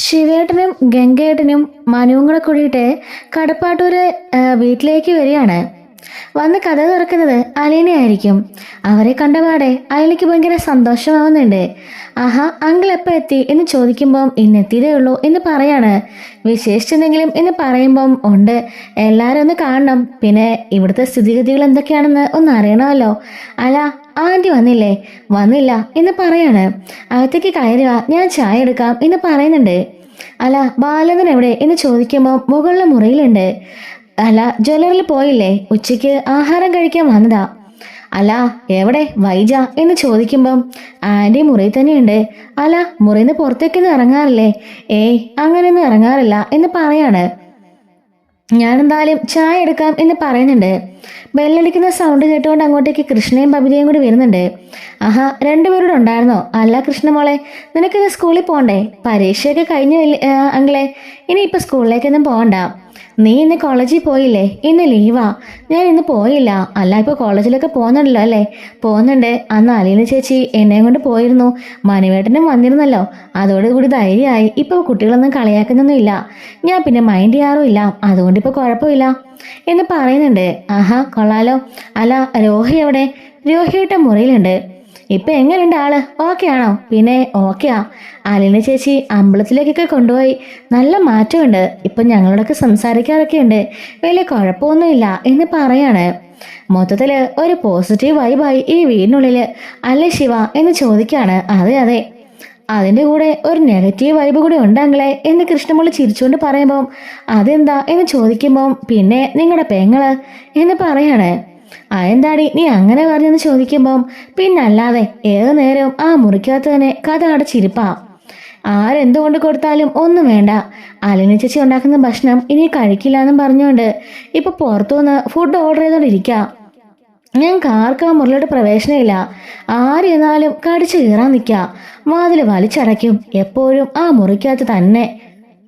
ശിവേട്ടനും ഗംഗേട്ടനും മനുവും കൂടെ കൂടിയിട്ട് കടപ്പാട്ടൂര് വീട്ടിലേക്ക് വരികയാണ്. വന്ന് കഥ തുറക്കുന്നത് അലീനയായിരിക്കും. അവരെ കണ്ടപാടെ അലീനയ്ക്ക് ഭയങ്കര സന്തോഷമാവുന്നുണ്ട്. ആഹാ, അങ്കിൾ എപ്പോൾ എത്തി എന്ന് ചോദിക്കുമ്പം ഇന്നെത്തിയതേ ഉള്ളൂ എന്ന് പറയാണ്. വിശേഷിച്ചെന്തെങ്കിലും എന്ന് പറയുമ്പം ഉണ്ട്, എല്ലാവരും ഒന്ന് കാണണം, പിന്നെ ഇവിടുത്തെ സ്ഥിതിഗതികൾ എന്തൊക്കെയാണെന്ന് ഒന്ന് അറിയണമല്ലോ. അല്ല, ആൻറ്റി വന്നില്ലേ? വന്നില്ല എന്ന് പറയാണ്. അകത്തേക്ക് കയറുക, ഞാൻ ചായ എടുക്കാം എന്ന് പറയുന്നുണ്ട്. അല്ല, ബാലചന്ദ്രൻ എവിടെ എന്ന് ചോദിക്കുമ്പോൾ മുകളിലെ മുറിയിലുണ്ട്. അല്ല, ജ്വല്ലറിൽ പോയില്ലേ? ഉച്ചയ്ക്ക് ആഹാരം കഴിക്കാൻ വന്നതാ. അല്ല, എവിടെ വൈജ എന്ന് ചോദിക്കുമ്പം ആൻറ്റി മുറിയിൽ തന്നെയുണ്ട്. അല്ല, മുറിയിൽ നിന്ന് പുറത്തേക്കൊന്നും ഇറങ്ങാറില്ലേ? ഏയ്, അങ്ങനെയൊന്നും ഇറങ്ങാറില്ല എന്ന് പറയാണ്. ഞാനെന്തായാലും ചായ എടുക്കാം എന്ന് പറയുന്നുണ്ട്. ബെല്ലടിക്കുന്ന സൗണ്ട് കേട്ടുകൊണ്ട് അങ്ങോട്ടേക്ക് കൃഷ്ണയും ബബിതയും കൂടി വരുന്നുണ്ട്. ആഹാ, രണ്ടുപേരോട് ഉണ്ടായിരുന്നോ? അല്ല കൃഷ്ണ മോളെ, നിനക്കിന്ന് സ്കൂളിൽ പോകണ്ടേ? പരീക്ഷയൊക്കെ കഴിഞ്ഞു അങ്കിളെ, ഇനിയിപ്പോൾ സ്കൂളിലേക്കൊന്നും പോകണ്ട. നീ ഇന്ന് കോളേജിൽ പോയില്ലേ? ഇന്ന് ലീവാ. ഞാൻ ഇന്ന് പോയില്ല. അല്ല, ഇപ്പോൾ കോളേജിലൊക്കെ പോകുന്നുണ്ടല്ലോ അല്ലേ? പോകുന്നുണ്ട്. അന്ന് അലീന ചേച്ചി എന്നെയും കൊണ്ട് പോയിരുന്നു. മനുവേട്ടനും വന്നിരുന്നല്ലോ, അതോടുകൂടി ധൈര്യമായി. ഇപ്പോൾ കുട്ടികളൊന്നും കളിയാക്കുന്നൊന്നുമില്ല. ഞാൻ പിന്നെ മൈൻഡ് ചെയ്യാറുമില്ല, അതുകൊണ്ട് ഇപ്പോൾ കുഴപ്പമില്ല എന്ന് പറയുന്നുണ്ട്. ആഹാ, കൊള്ളാലോ. അല്ല, രോഹി എവിടെ? രോഹിയുടെ മുറിയിലുണ്ട്. ഇപ്പൊ എങ്ങനെയുണ്ട് ആള്? ഓക്കെ ആണോ? പിന്നെ ഓക്കെയാ. അലീന ചേച്ചി അമ്പലത്തിലേക്കൊക്കെ കൊണ്ടുപോയി. നല്ല മാറ്റമുണ്ട്. ഇപ്പൊ ഞങ്ങളോടൊക്കെ സംസാരിക്കാറൊക്കെ ഉണ്ട്. വലിയ കുഴപ്പമൊന്നുമില്ല എന്ന് പറയാണ്. മൊത്തത്തില് ഒരു പോസിറ്റീവ് വൈബായി ഈ വീടിനുള്ളില്, അല്ലേ ശിവ എന്ന് ചോദിക്കാണ്. അതെ അതെ, അതിന്റെ കൂടെ ഒരു നെഗറ്റീവ് വൈബ് കൂടി ഉണ്ടെങ്കിലേ എന്ന് കൃഷ്ണമോള് ചിരിച്ചുകൊണ്ട് പറയുമ്പം അതെന്താ എന്ന് ചോദിക്കുമ്പം പിന്നെ നിങ്ങളുടെ പെങ്ങള് എന്ന് പറയാണ്. അതെന്താടി നീ അങ്ങനെ പറഞ്ഞെന്ന് ചോദിക്കുമ്പം പിന്നല്ലാതെ ഏത് നേരവും ആ മുറിക്കകത്ത് തന്നെ കഥ അടച്ചിരിപ്പാ. ആരെന്തുകൊണ്ട് കൊടുത്താലും ഒന്നും വേണ്ട. അലീന ചേച്ചി ഉണ്ടാക്കുന്ന ഭക്ഷണം ഇനി കഴിക്കില്ല എന്നും പറഞ്ഞുകൊണ്ട് ഇപ്പൊ പുറത്തുനിന്ന് ഫുഡ് ഓർഡർ ചെയ്തോണ്ടിരിക്കുക. ഞങ്ങൾക്ക് ആർക്കും ആ മുറിലോട്ട് പ്രവേശനമില്ല. ആര് ചെന്നാലും കടിച്ചു കീറാൻ നിൽക്കുക. വാതിൽ വലിച്ചടയ്ക്കും. എപ്പോഴും ആ മുറിക്കകത്ത് തന്നെ.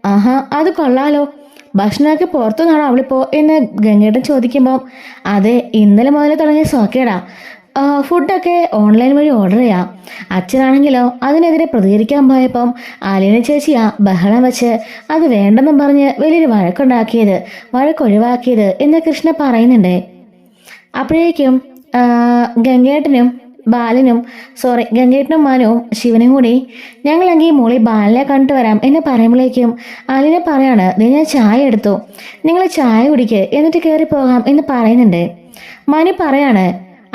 ആഹാ, അത് കൊള്ളാലോ. ഭക്ഷണമൊക്കെ പുറത്തുനിന്നാണോ അവളിപ്പോ എന്ന് ഗംഗേട്ടൻ ചോദിക്കുമ്പോൾ അതെ, ഇന്നലെ മുതൽ തുടങ്ങിയ സോക്കേടാ. ഫുഡൊക്കെ ഓൺലൈൻ വഴി ഓർഡർ ചെയ്യാം. അച്ഛനാണെങ്കിലോ അതിനെതിരെ പ്രതികരിക്കാൻ പോയപ്പം അലീന ചേച്ചിയാ ബഹളം വെച്ച് അത് വേണ്ടെന്നും പറഞ്ഞ് വലിയൊരു വഴക്കൊഴിവാക്കിയത് എന്ന് കൃഷ്ണ പറയുന്നുണ്ട്. അപ്പോഴേക്കും ഗംഗേട്ടനും മാനുവും ശിവനും കൂടി ഞങ്ങളെങ്കിൽ മോളി ബാലിനെ കണ്ടിട്ട് വരാം എന്ന് പറയുമ്പോഴേക്കും അലീന പറയാണ്, ഞാൻ ചായ എടുത്തു, നിങ്ങൾ ചായ കുടിക്ക്, എന്നിട്ട് കയറി പോകാം എന്ന് പറയുന്നുണ്ട്. മനു പറയാണ്,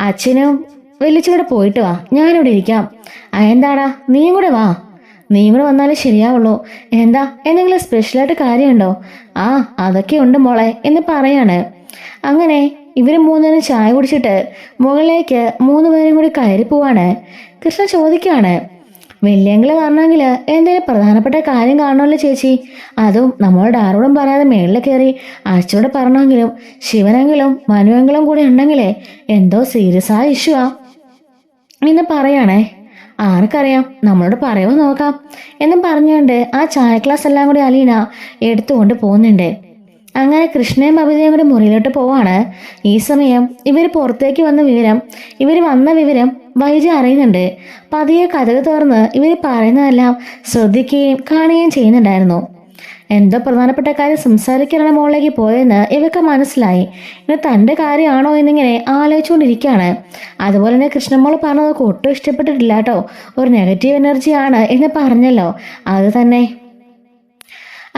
അച്ഛനും വലിച്ചൂടെ പോയിട്ട് വാ, ഞാനിവിടെ ഇരിക്കാം. എന്താടാ, നീയും കൂടെ വാ. നീയും കൂടെ വന്നാലേ ശരിയാവുള്ളൂ. എന്താ, എന്തെങ്കിലും സ്പെഷ്യലായിട്ട് കാര്യമുണ്ടോ? ആ, അതൊക്കെ ഉണ്ട് മോളെ എന്ന് പറയാണ്. അങ്ങനെ ഇവര് മൂന്നിനും ചായ കുടിച്ചിട്ട് മുകളിലേക്ക് 3 പേരും കൂടി കയറി പോവാണ്. കൃഷ്ണ ചോദിക്കാണ്, വലിയങ്കിള് പറഞ്ഞെങ്കിൽ എന്തെങ്കിലും പ്രധാനപ്പെട്ട കാര്യം കാണണമല്ലോ ചേച്ചി. അതും നമ്മളോട് ആരോടും പറയാതെ മേളിൽ കയറി അച്ഛനോട് പറഞ്ഞെങ്കിലും ശിവനെങ്കിലും മനുവെങ്കിലും കൂടി ഉണ്ടെങ്കിലേ എന്തോ സീരിയസ് ആയ ഇഷ്യൂ ആ എന്ന് പറയാണേ. ആർക്കറിയാം, നമ്മളോട് പറയുമോ നോക്കാം എന്നും പറഞ്ഞുകൊണ്ട് ആ ചായ ഗ്ലാസ് എല്ലാം കൂടി അലീന എടുത്തുകൊണ്ട് പോകുന്നുണ്ട്. അങ്ങനെ കൃഷ്ണയും ബബിതയും കൂടി മുറിയിലോട്ട് പോവാണ്. ഈ സമയം ഇവർ വന്ന വിവരം വൈജ അറിയുന്നുണ്ട്. പതിയെ കഥക് തുറന്ന് ഇവർ പറയുന്നതെല്ലാം ശ്രദ്ധിക്കുകയും കാണുകയും ചെയ്യുന്നുണ്ടായിരുന്നു. എന്തോ പ്രധാനപ്പെട്ട കാര്യം സംസാരിക്കാനാണ് മോളിലേക്ക് പോയെന്ന് ഇവർക്ക് മനസ്സിലായി. ഇനി തൻ്റെ കാര്യമാണോ എന്നിങ്ങനെ ആലോചിച്ചുകൊണ്ടിരിക്കുകയാണ്. അതുപോലെ തന്നെ കൃഷ്ണമോൾ പറഞ്ഞതൊക്കെ ഒട്ടും ഇഷ്ടപ്പെട്ടിട്ടില്ല കേട്ടോ. ഒരു നെഗറ്റീവ് എനർജിയാണ് എന്ന് പറഞ്ഞല്ലോ, അത് തന്നെ.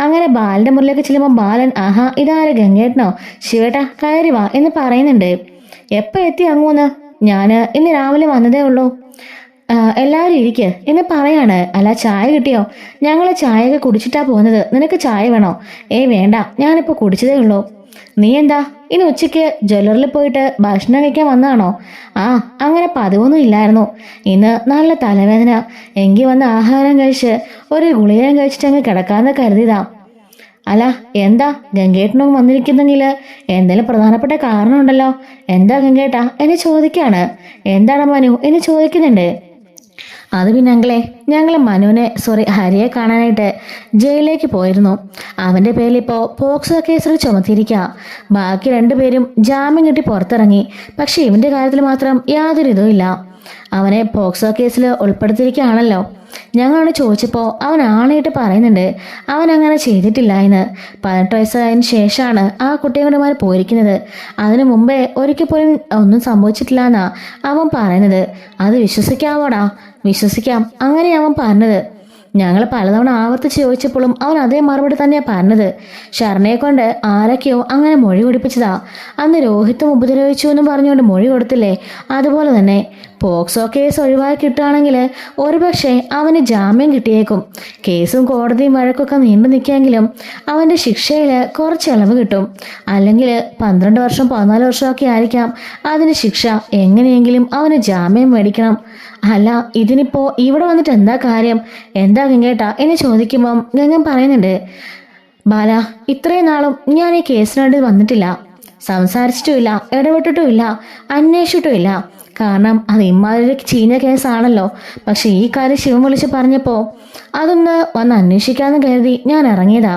അങ്ങനെ ബാലന്റെ മുറിലേക്ക് ചെല്ലുമ്പോൾ ബാലൻ, ആഹാ, ഇതാര് ഗംഗേട്ടനോ? ശിവേട്ടാ കയറി വാ എന്ന് പറയുന്നുണ്ട്. എപ്പോൾ എത്തി അങ്ങൂന്ന്? ഞാന് ഇന്ന് രാവിലെ വന്നതേ ഉള്ളൂ. എല്ലാവരും ഇരിക്ക് എന്ന് പറയാണ്. അല്ല, ചായ കിട്ടിയോ? ഞങ്ങൾ ചായയൊക്കെ കുടിച്ചിട്ടാ പോകുന്നത്. നിനക്ക് ചായ വേണോ? ഏയ് വേണ്ട, ഞാനിപ്പോൾ കുടിച്ചതേ ഉള്ളൂ. നീ എന്താ ഇന്ന് ഉച്ചയ്ക്ക് ജ്വല്ലറിൽ പോയിട്ട് ഭക്ഷണം കഴിക്കാൻ വന്നതാണോ? ആ, അങ്ങനെ പതിവൊന്നും ഇല്ലായിരുന്നു. ഇന്ന് നല്ല തലവേദന. എങ്കിൽ വന്ന് ആഹാരം കഴിച്ച് ഒരു ഗുളികയും കഴിച്ചിട്ട് അങ്ങ് കിടക്കാന്ന് കരുതിയതാ. അല്ല, എന്താ ഗംഗേട്ടനും വന്നിരിക്കുന്നെങ്കിൽ എന്തെങ്കിലും പ്രധാനപ്പെട്ട കാരണമുണ്ടല്ലോ. എന്താ ഗംഗേട്ടാ എന്ന് ചോദിക്കാണ്. എന്താണ് മനു എന്ന് ചോദിക്കുന്നുണ്ട്. അത് പിന്നെ അങ്കിളെ, ഞങ്ങൾ ഹരിയെ കാണാനായിട്ട് ജയിലിലേക്ക് പോയിരുന്നു. അവൻ്റെ പേരിൽ ഇപ്പോൾ പോക്സോ കേസിൽ ചുമത്തിയിരിക്കുക. ബാക്കി 2 പേരും ജാമ്യം കിട്ടി പുറത്തിറങ്ങി. പക്ഷെ ഇവൻ്റെ കാര്യത്തിൽ മാത്രം യാതൊരു ഇതും ഇല്ല. അവനെ പോക്സോ കേസിൽ ഉൾപ്പെടുത്തിയിരിക്കുകയാണല്ലോ. ഞങ്ങളോട് ചോദിച്ചപ്പോൾ അവൻ ആണായിട്ട് പറയുന്നുണ്ട് അവൻ അങ്ങനെ ചെയ്തിട്ടില്ല എന്ന്. 18 വയസ്സായതിനു ശേഷമാണ് ആ കുട്ടികളുമാർ പോയിരിക്കുന്നത്. അതിനു മുമ്പേ ഒരിക്കൽ പോലും ഒന്നും സംഭവിച്ചിട്ടില്ല എന്നാ അവൻ പറയുന്നത്. അത് വിശ്വസിക്കാവോടാ? വിശ്വസിക്കാം, അങ്ങനെ അവൻ പറഞ്ഞത്. ഞങ്ങൾ പലതവണ ആവർത്തിച്ച് ചോദിച്ചപ്പോഴും അവൻ അതേ മറുപടി തന്നെയാണ് പറഞ്ഞത്. ശരണയെ കൊണ്ട് ആരൊക്കെയോ അങ്ങനെ മൊഴി കൊടുപ്പിച്ചതാ. അന്ന് രോഹിത്തും ഉപദ്രവിച്ചു എന്ന് പറഞ്ഞുകൊണ്ട് മൊഴി കൊടുത്തില്ലേ, അതുപോലെ തന്നെ. പോക്സോ കേസ് ഒഴിവാക്കി കിട്ടുകയാണെങ്കിൽ ഒരുപക്ഷെ അവന് ജാമ്യം കിട്ടിയേക്കും. കേസും കോടതിയും വഴക്കൊക്കെ നീണ്ടു നിൽക്കെങ്കിലും അവൻ്റെ ശിക്ഷയിൽ കുറച്ച് ഇളവ് കിട്ടും. അല്ലെങ്കിൽ 12 വർഷം 14 വർഷമൊക്കെ ആയിരിക്കാം അതിന് ശിക്ഷ. എങ്ങനെയെങ്കിലും അവന് ജാമ്യം മേടിക്കണം. അല്ല, ഇതിനിപ്പോ ഇവിടെ വന്നിട്ട് എന്താ കാര്യം, എന്താ ഗംഗേട്ടാ എന്ന് ചോദിക്കുമ്പം ഗംഗൻ പറയുന്നുണ്ട്, ബാല, ഇത്രയും നാളും ഞാൻ ഈ കേസിനായിട്ട് വന്നിട്ടില്ല, സംസാരിച്ചിട്ടുമില്ല, ഇടപെട്ടിട്ടുമില്ല, അന്വേഷിച്ചിട്ടുമില്ല. കാരണം അത് ഇമ്മാതിരി ചീഞ്ഞ കേസാണല്ലോ. പക്ഷെ ഈ കാര്യം ശിവൻ വിളിച്ച് പറഞ്ഞപ്പോൾ അതൊന്ന് വന്ന് അന്വേഷിക്കാമെന്ന് കരുതി ഞാൻ ഇറങ്ങിയതാ.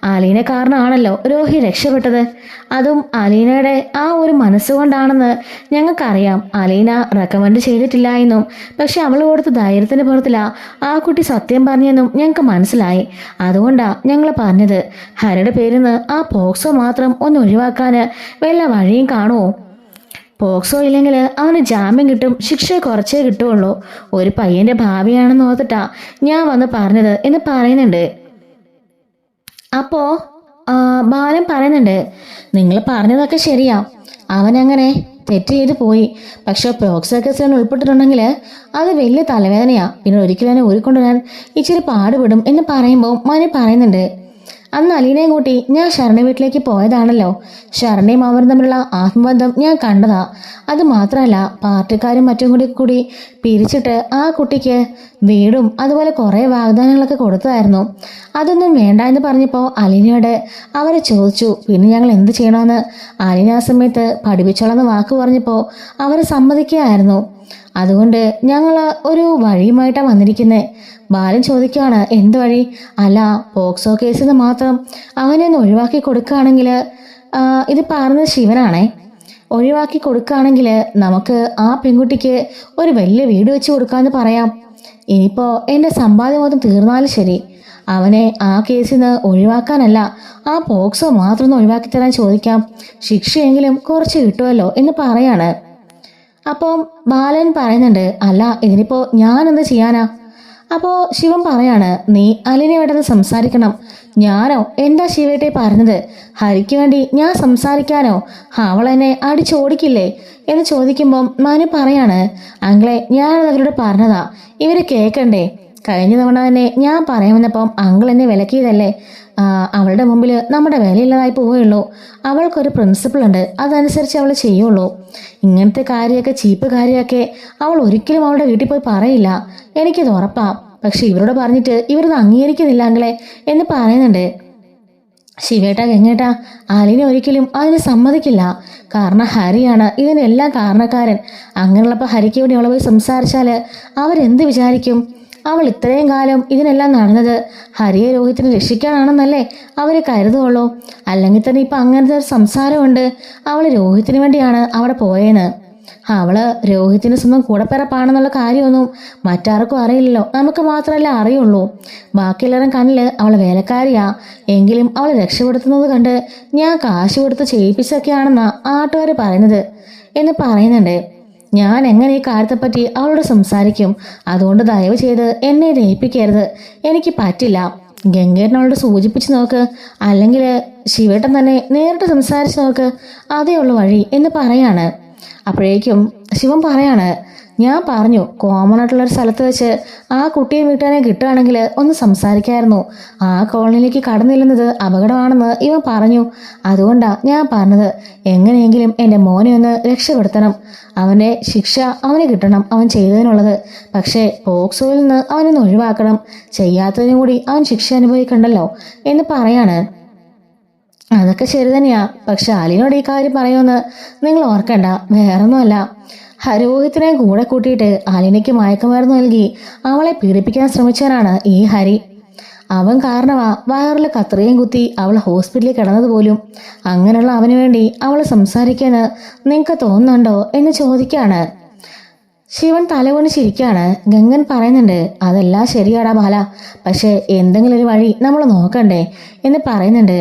അലീന കാരണമാണല്ലോ രോഹി രക്ഷപ്പെട്ടത്. അതും അലീനയുടെ ആ ഒരു മനസ്സുകൊണ്ടാണെന്ന് ഞങ്ങൾക്കറിയാം. അലീന റെക്കമെൻഡ് ചെയ്തിട്ടില്ല എന്നും പക്ഷെ അവൾ കൊടുത്ത ധൈര്യത്തിന് പുറത്തില്ല ആ കുട്ടി സത്യം പറഞ്ഞെന്നും ഞങ്ങൾക്ക് മനസ്സിലായി. അതുകൊണ്ടാ ഞങ്ങൾ പറഞ്ഞത്, ഹരിയുടെ പേരിൽ നിന്ന് ആ പോക്സോ മാത്രം ഒന്ന് ഒഴിവാക്കാൻ വല്ല വഴിയും കാണുമോ? പോക്സോ ഇല്ലെങ്കിൽ അവന് ജാമ്യം കിട്ടും, ശിക്ഷ കുറച്ചേ കിട്ടുള്ളൂ. ഒരു പയ്യന്റെ ഭാവിയാണെന്ന് ഓർത്തിട്ടാ ഞാൻ വന്ന് പറഞ്ഞത് എന്ന് പറയുന്നുണ്ട്. അപ്പോ ബാലൻ പറയുന്നുണ്ട്, നിങ്ങൾ പറഞ്ഞതൊക്കെ ശരിയാ, അവനങ്ങനെ തെറ്റ് ചെയ്ത് പോയി. പക്ഷെ പോക്സോ കേസിൽ ഉൾപ്പെട്ടിട്ടുണ്ടെങ്കിൽ അത് വലിയ തലവേദനയാ. പിന്നെ ഒരിക്കലും എന്നെ ഊരിക്കൊണ്ടുവരാൻ ഇച്ചിരി പാടുപെടും എന്ന് പറയുമ്പോൾ മനു പറയുന്നുണ്ട്, അന്ന് അലീനയും കൂട്ടി ഞാൻ ശരണ വീട്ടിലേക്ക് പോയതാണല്ലോ. ശരണയും അവരും തമ്മിലുള്ള ആത്മബന്ധം ഞാൻ കണ്ടതാ. അത് മാത്രമല്ല, പാർട്ടിക്കാരും മറ്റും കൂടി പിരിച്ചിട്ട് ആ കുട്ടിക്ക് വീടും അതുപോലെ കുറേ വാഗ്ദാനങ്ങളൊക്കെ കൊടുത്തതായിരുന്നു. അതൊന്നും വേണ്ട എന്ന് പറഞ്ഞപ്പോൾ അലീനയോട് അവരെ ചോദിച്ചു, പിന്നെ ഞങ്ങൾ എന്ത് ചെയ്യണമെന്ന്. അലീന ആ സമയത്ത് പഠിപ്പിച്ചോളെന്ന് വാക്ക് പറഞ്ഞപ്പോൾ അവർ സമ്മതിക്കുകയായിരുന്നു. അതുകൊണ്ട് ഞങ്ങൾ ഒരു വഴിയുമായിട്ടാണ് വന്നിരിക്കുന്നത്. ബാലൻ ചോദിക്കുകയാണ്, എന്ത് വഴി? അല്ല, പോക്സോ കേസിൽ നിന്ന് മാത്രം അവനെ ഒന്ന് ഒഴിവാക്കി കൊടുക്കുകയാണെങ്കിൽ, ഇത് പറഞ്ഞത് ശിവനാണേ, ഒഴിവാക്കി കൊടുക്കുകയാണെങ്കിൽ നമുക്ക് ആ പെൺകുട്ടിക്ക് ഒരു വലിയ വീട് വെച്ച് കൊടുക്കാമെന്ന് പറയാം. ഇനിയിപ്പോൾ എൻ്റെ സമ്പാദ്യം മൊത്തം തീർന്നാലും ശരി, അവനെ ആ കേസിൽ നിന്ന് ഒഴിവാക്കാനല്ല, ആ പോക്സോ മാത്രം ഒന്ന് ഒഴിവാക്കി തരാൻ ചോദിക്കാം. ശിക്ഷയെങ്കിലും കുറച്ച് കിട്ടുമല്ലോ എന്ന് പറയാണ്. അപ്പം ബാലൻ പറയുന്നുണ്ട്, അല്ല ഇതിനിപ്പോൾ ഞാനെന്ത് ചെയ്യാനാ? അപ്പോൾ ശിവൻ പറയാണ്, നീ അലീനയോടൊന്ന് സംസാരിക്കണം. ഞാനോ? എന്താ ശിവേട്ടെ പറഞ്ഞത്? ഹരിക്ക് വേണ്ടി ഞാൻ സംസാരിക്കാനോ? അവൾ എന്നെ അടിച്ചോടിക്കില്ലേ എന്ന് ചോദിക്കുമ്പം മനു പറയാണ്, അങ്ങളെ ഞാനത് അവരോട് പറഞ്ഞതാ, ഇവര് കേൾക്കണ്ടേ? കഴിഞ്ഞ തവണ തന്നെ ഞാൻ പറയാൻ വന്നപ്പം അങ്കിൾ എന്നെ വിലക്കിയതല്ലേ. അവളുടെ മുമ്പിൽ നമ്മുടെ വിലയില്ലാതായി പോവുകയുള്ളൂ. അവൾക്കൊരു പ്രിൻസിപ്പിൾ ഉണ്ട്, അതനുസരിച്ച് അവൾ ചെയ്യുള്ളൂ. ഇങ്ങനത്തെ കാര്യമൊക്കെ, ചീപ്പ് കാര്യമൊക്കെ അവൾ ഒരിക്കലും അവളുടെ വീട്ടിൽ പോയി പറയില്ല, എനിക്കത് ഉറപ്പാ. പക്ഷെ ഇവരോട് പറഞ്ഞിട്ട് ഇവരത് അംഗീകരിക്കുന്നില്ല അങ്ങളെ എന്ന് പറയുന്നുണ്ട്. ശിവേട്ട, ഗംഗേട്ട, അലീന ഒരിക്കലും അതിന് സമ്മതിക്കില്ല. കാരണം ഹരിയാണ് ഇതിനെല്ലാം കാരണക്കാരൻ. അങ്ങനെയുള്ളപ്പോൾ ഹരിക്ക് വേണ്ടി അവളെ പോയി സംസാരിച്ചാൽ അവരെന്ത് വിചാരിക്കും? അവൾ ഇത്രയും കാലം ഇതിനെല്ലാം നടന്നത് ഹരിയെ രോഹിത്തിനെ രക്ഷിക്കാനാണെന്നല്ലേ അവർ കരുതുള്ളൂ. അല്ലെങ്കിൽ തന്നെ ഇപ്പം അങ്ങനത്തെ ഒരു സംസാരമുണ്ട്, അവൾ രോഹിത്തിന് വേണ്ടിയാണ് അവിടെ പോയെന്ന്. അവള് രോഹിത്തിന് സ്വന്തം കൂടപ്പിറപ്പാണെന്നുള്ള കാര്യമൊന്നും മറ്റാർക്കും അറിയില്ലല്ലോ, നമുക്ക് മാത്രമല്ല അറിയുള്ളൂ. ബാക്കിയെല്ലാവരും കണ്ണിൽ അവൾ വേലക്കാരിയാ. എങ്കിലും അവൾ രക്ഷപ്പെടുത്തുന്നത് കണ്ട് ഞാൻ കാശ് കൊടുത്ത് ചെയ്യിപ്പിച്ചൊക്കെയാണെന്നാ ആട്ടുകാർ പറയുന്നത് എന്ന് പറയുന്നുണ്ട്. ഞാൻ എങ്ങനെ ഈ കാര്യത്തെപ്പറ്റി അവളോട് സംസാരിക്കും? അതുകൊണ്ട് ദയവ് ചെയ്ത് എന്നെ ദയിപ്പിക്കരുത്, എനിക്ക് പറ്റില്ല. ഗംഗേട്ടനോട് സൂചിപ്പിച്ച് നോക്ക്, അല്ലെങ്കിൽ ശിവേട്ടൻ തന്നെ നേരിട്ട് സംസാരിച്ച് നോക്ക്, അതേ ഉള്ളു വഴി എന്ന് പറയാണ്. അപ്പോഴേക്കും ശിവൻ പറയാണ്, ഞാൻ പറഞ്ഞു കോമൺ ആയിട്ടുള്ളൊരു സ്ഥലത്ത് വെച്ച് ആ കുട്ടിയെ വീട്ടാനെ കിട്ടുകയാണെങ്കിൽ ഒന്ന് സംസാരിക്കായിരുന്നു. ആ കോളനിയിലേക്ക് കടന്നില്ലെന്നത് അപകടമാണെന്ന് ഇവൻ പറഞ്ഞു. അതുകൊണ്ടാണ് ഞാൻ പറഞ്ഞത്, എങ്ങനെയെങ്കിലും എൻ്റെ മോനെ ഒന്ന് രക്ഷപ്പെടുത്തണം. അവൻ്റെ ശിക്ഷ അവന് കിട്ടണം, അവൻ ചെയ്തതിനുള്ളത്. പക്ഷേ പോക്സോയിൽ നിന്ന് അവനൊന്ന് ഒഴിവാക്കണം. ചെയ്യാത്തതിനും കൂടി അവൻ ശിക്ഷ അനുഭവിക്കണ്ടല്ലോ എന്ന് പറയാണ്. അതൊക്കെ ശരി തന്നെയാ, പക്ഷെ അലീനോട് ഈ കാര്യം പറയുമെന്ന് നിങ്ങൾ ഓർക്കണ്ട. വേറൊന്നുമല്ല, രോഹിത്തിനെ കൂടെ കൂട്ടിയിട്ട് അലീനയ്ക്ക് മയക്കുമരുന്ന് നൽകി അവളെ പീഡിപ്പിക്കാൻ ശ്രമിച്ചവനാണ് ഈ ഹരി. അവൻ കാരണമാ വയറിൽ കത്രികയും കുത്തി അവൾ ഹോസ്പിറ്റലിൽ കിടന്നത് പോലും. അങ്ങനെയുള്ള അവന് വേണ്ടി അവൾ സംസാരിക്കാന് നിങ്ങൾക്ക് തോന്നുന്നുണ്ടോ എന്ന് ചോദിക്കാണ്. ശിവൻ തലകുണിച്ചിരിക്കുകയാണ്. ഗംഗൻ പറയുന്നുണ്ട്, അതെല്ലാം ശരിയാടാ ബാല, പക്ഷേ എന്തെങ്കിലും ഒരു വഴി നമ്മൾ നോക്കണ്ടേ എന്ന് പറയുന്നുണ്ട്.